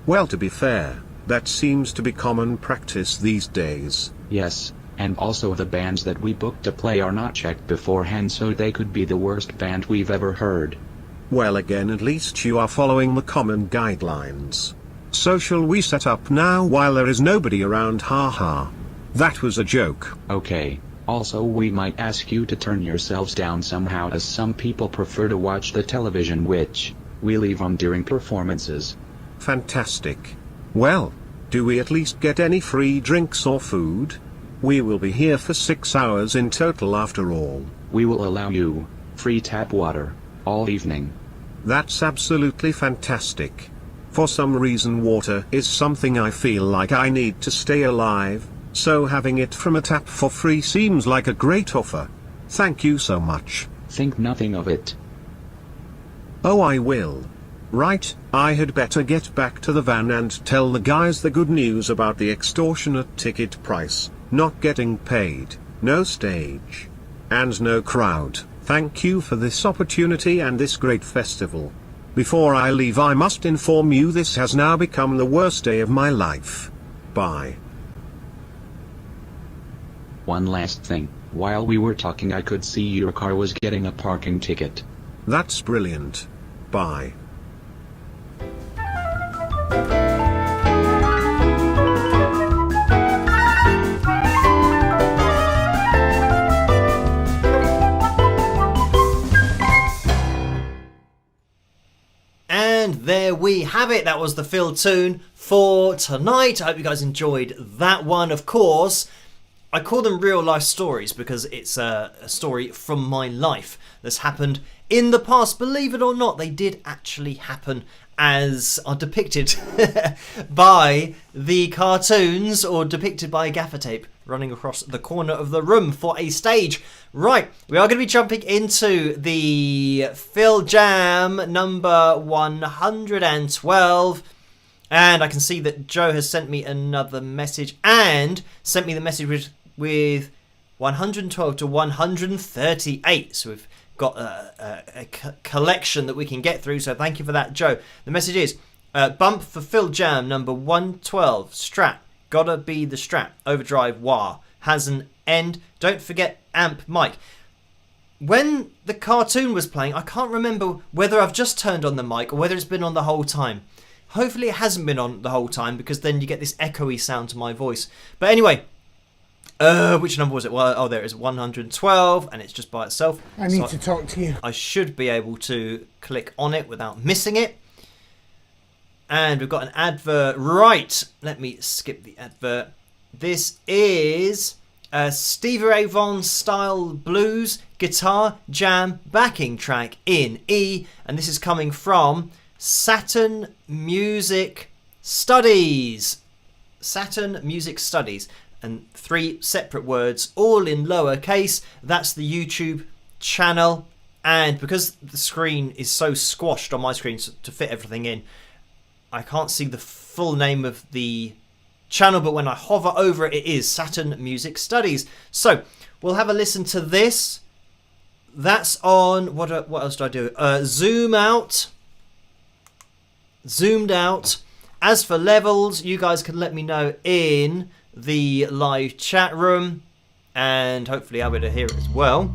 Well, to be fair, that seems to be common practice these days. Yes, and also the bands that we book to play are not checked beforehand, so they could be the worst band we've ever heard. Well, again, at least you are following the common guidelines. So shall we set up now while there is nobody around? Haha. That was a joke. Okay. Also, we might ask you to turn yourselves down somehow, as some people prefer to watch the television, which we leave on during performances. Fantastic. Well, do we at least get any free drinks or food? We will be here for 6 hours in total after all. We will allow you free tap water all evening. That's absolutely fantastic. For some reason water is something I feel like I need to stay alive. So having it from a tap for free seems like a great offer. Thank you so much. Think nothing of it. Oh, I will. Right, I had better get back to the van and tell the guys the good news about the extortionate ticket price, not getting paid, no stage, and no crowd. Thank you for this opportunity and this great festival. Before I leave, I must inform you this has now become the worst day of my life. Bye. One last thing, while we were talking I could see your car was getting a parking ticket. That's brilliant. Bye. And there we have it. That was the fill tune for tonight. I hope you guys enjoyed that one. Of course, I call them real life stories because it's a story from my life that's happened in the past. Believe it or not, they did actually happen as are depicted by the cartoons or depicted by gaffer tape running across the corner of the room for a stage. Right, we are going to be jumping into the Phil Jam number 112. And I can see that Joe has sent me another message and sent me the message with 112 to 138. So we've got a collection that we can get through. So thank you for that, Joe. The message is, bump for Phil Jam number 112. Strat. Gotta be the Strat. Overdrive wah. Has an end. Don't forget amp mic. When the cartoon was playing, I can't remember whether I've just turned on the mic or whether it's been on the whole time. Hopefully it hasn't been on the whole time because then you get this echoey sound to my voice. But anyway, which number was it? Well, oh, there it is, 112, and it's just by itself. I need to talk to you. I should be able to click on it without missing it. And we've got an advert. Right, let me skip the advert. This is a Stevie Ray Vaughan style blues guitar jam backing track in E. And this is coming from Saturn Music Studies. Saturn Music Studies. And 3 separate words, all in lowercase. That's the YouTube channel. And because the screen is so squashed on my screen to fit everything in, I can't see the full name of the channel, but when I hover over it, it is Saturn Music Studies. So we'll have a listen to this. That's on, what else do I do? Zoom out. Zoomed out. As for levels, you guys can let me know in the live chat room, and hopefully I'll be able to hear it as well.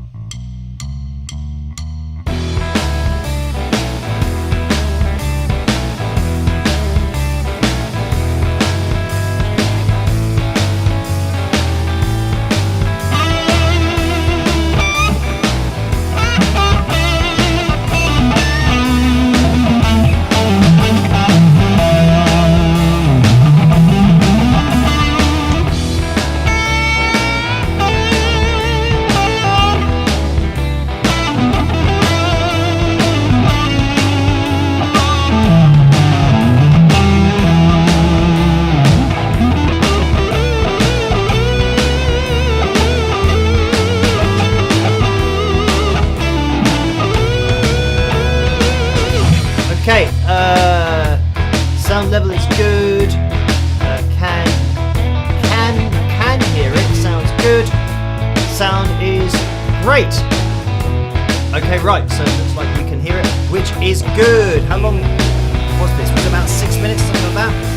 Okay, sound level is good. Can hear it. Sounds good. Sound is great. Okay, right. So it looks like we can hear it, which is good. How long was this? Was it about 6 minutes, something like that?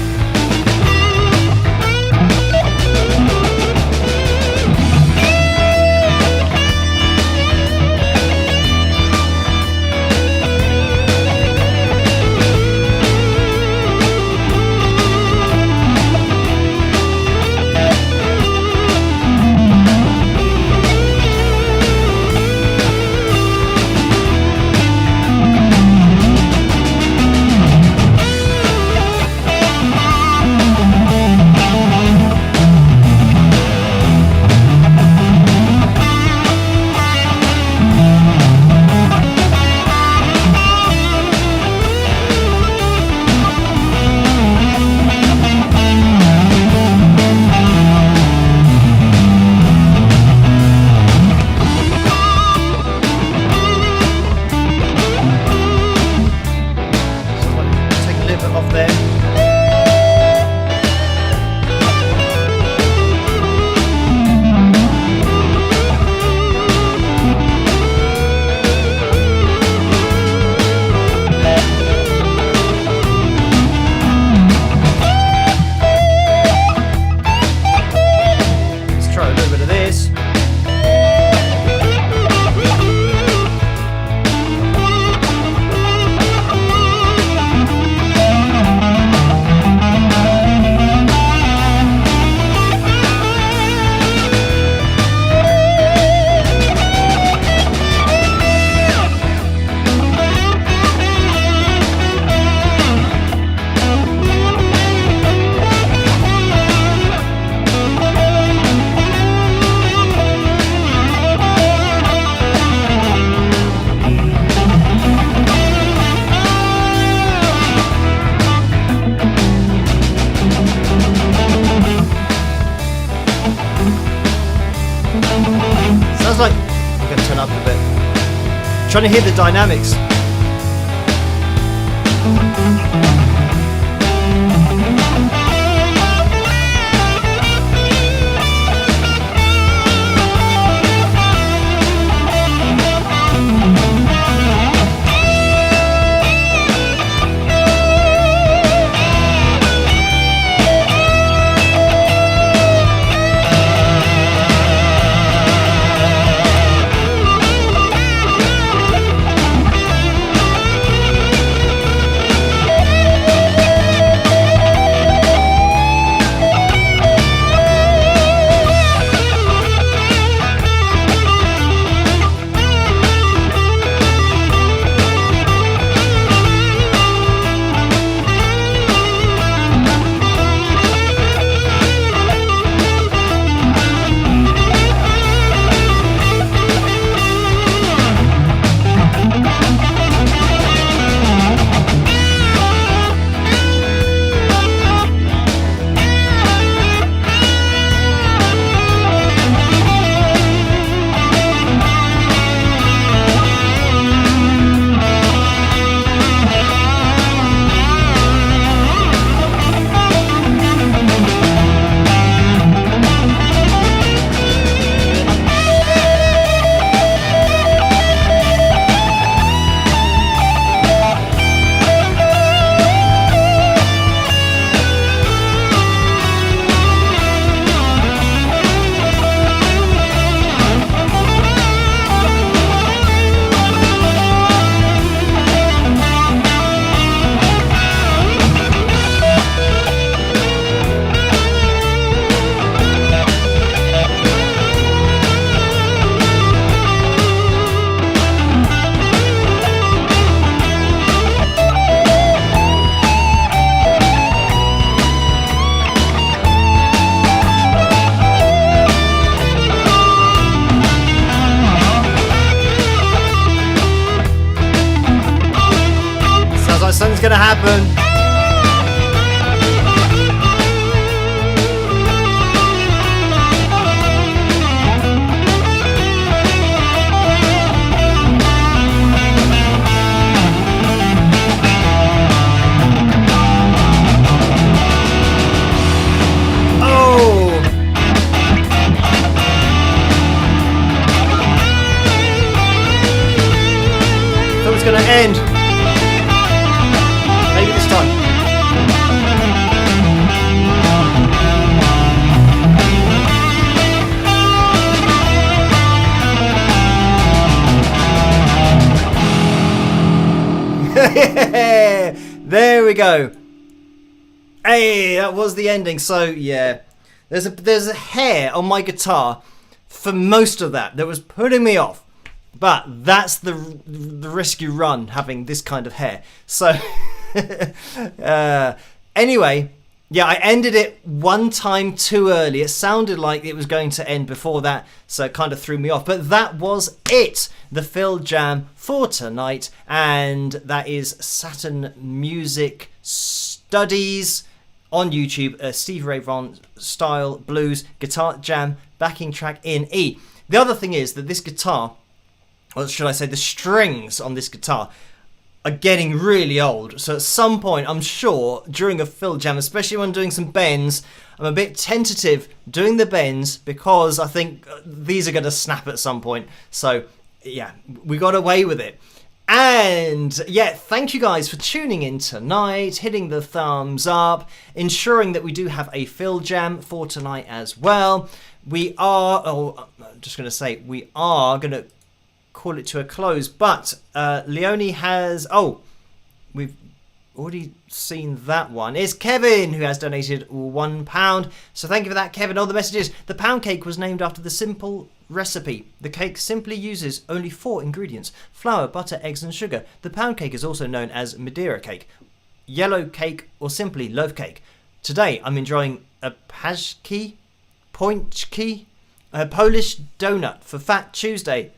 Sounds like I'm going to turn up a bit. Trying to hear the dynamics. Something's gonna happen. Gonna end. Maybe this time. There we go. Hey, that was the ending. So yeah, there's a hair on my guitar for most of that was putting me off. But that's the risk you run having this kind of hair. So anyway, yeah, I ended it one time too early. It sounded like it was going to end before that, so it kind of threw me off. But that was it, the Phil Jam for tonight. And that is Saturn Music Studies on YouTube, Stevie Ray Vaughan style blues guitar jam backing track in E. The other thing is that this guitar, or should I say the strings on this guitar, are getting really old. So at some point, I'm sure, during a Phil Jam, especially when doing some bends, I'm a bit tentative doing the bends because I think these are going to snap at some point. So yeah, we got away with it. And yeah, thank you guys for tuning in tonight, hitting the thumbs up, ensuring that we do have a Phil Jam for tonight as well. We are going to call it to a close, but Leonie has we've already seen that one. It's Kevin who has donated £1, so thank you for that, Kevin. All the messages. The pound cake was named after the simple recipe. The cake simply uses only 4 ingredients: flour, butter, eggs and sugar. The pound cake is also known as Madeira cake, yellow cake, or simply loaf cake. Today I'm enjoying a pończki, a Polish donut for Fat Tuesday.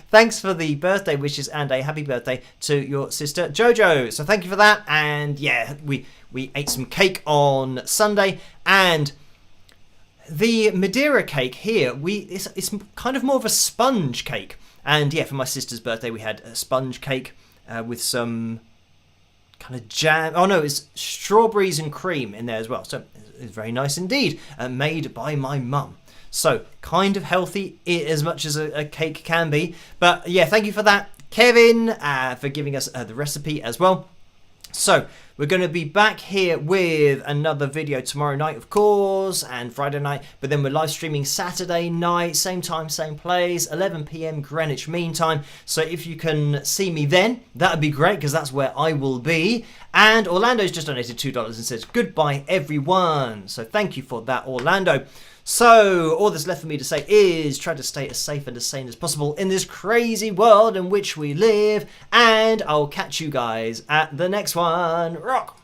Thanks for the birthday wishes and a happy birthday to your sister Jojo. So thank you for that. And yeah, we ate some cake on Sunday, and the Madeira cake here, it's kind of more of a sponge cake. And yeah, for my sister's birthday we had a sponge cake with some kind of jam. Oh no, it's strawberries and cream in there as well. So it's very nice indeed, made by my mum. So kind of healthy as much as a cake can be. But yeah, thank you for that, Kevin, for giving us the recipe as well. So we're going to be back here with another video tomorrow night, of course, and Friday night. But then we're live streaming Saturday night, same time, same place, 11 p.m. Greenwich Mean Time. So if you can see me then, that would be great, because that's where I will be. And Orlando's just donated $2 and says, goodbye, everyone. So thank you for that, Orlando. So all that's left for me to say is try to stay as safe and as sane as possible in this crazy world in which we live. And I'll catch you guys at the next one. Rock!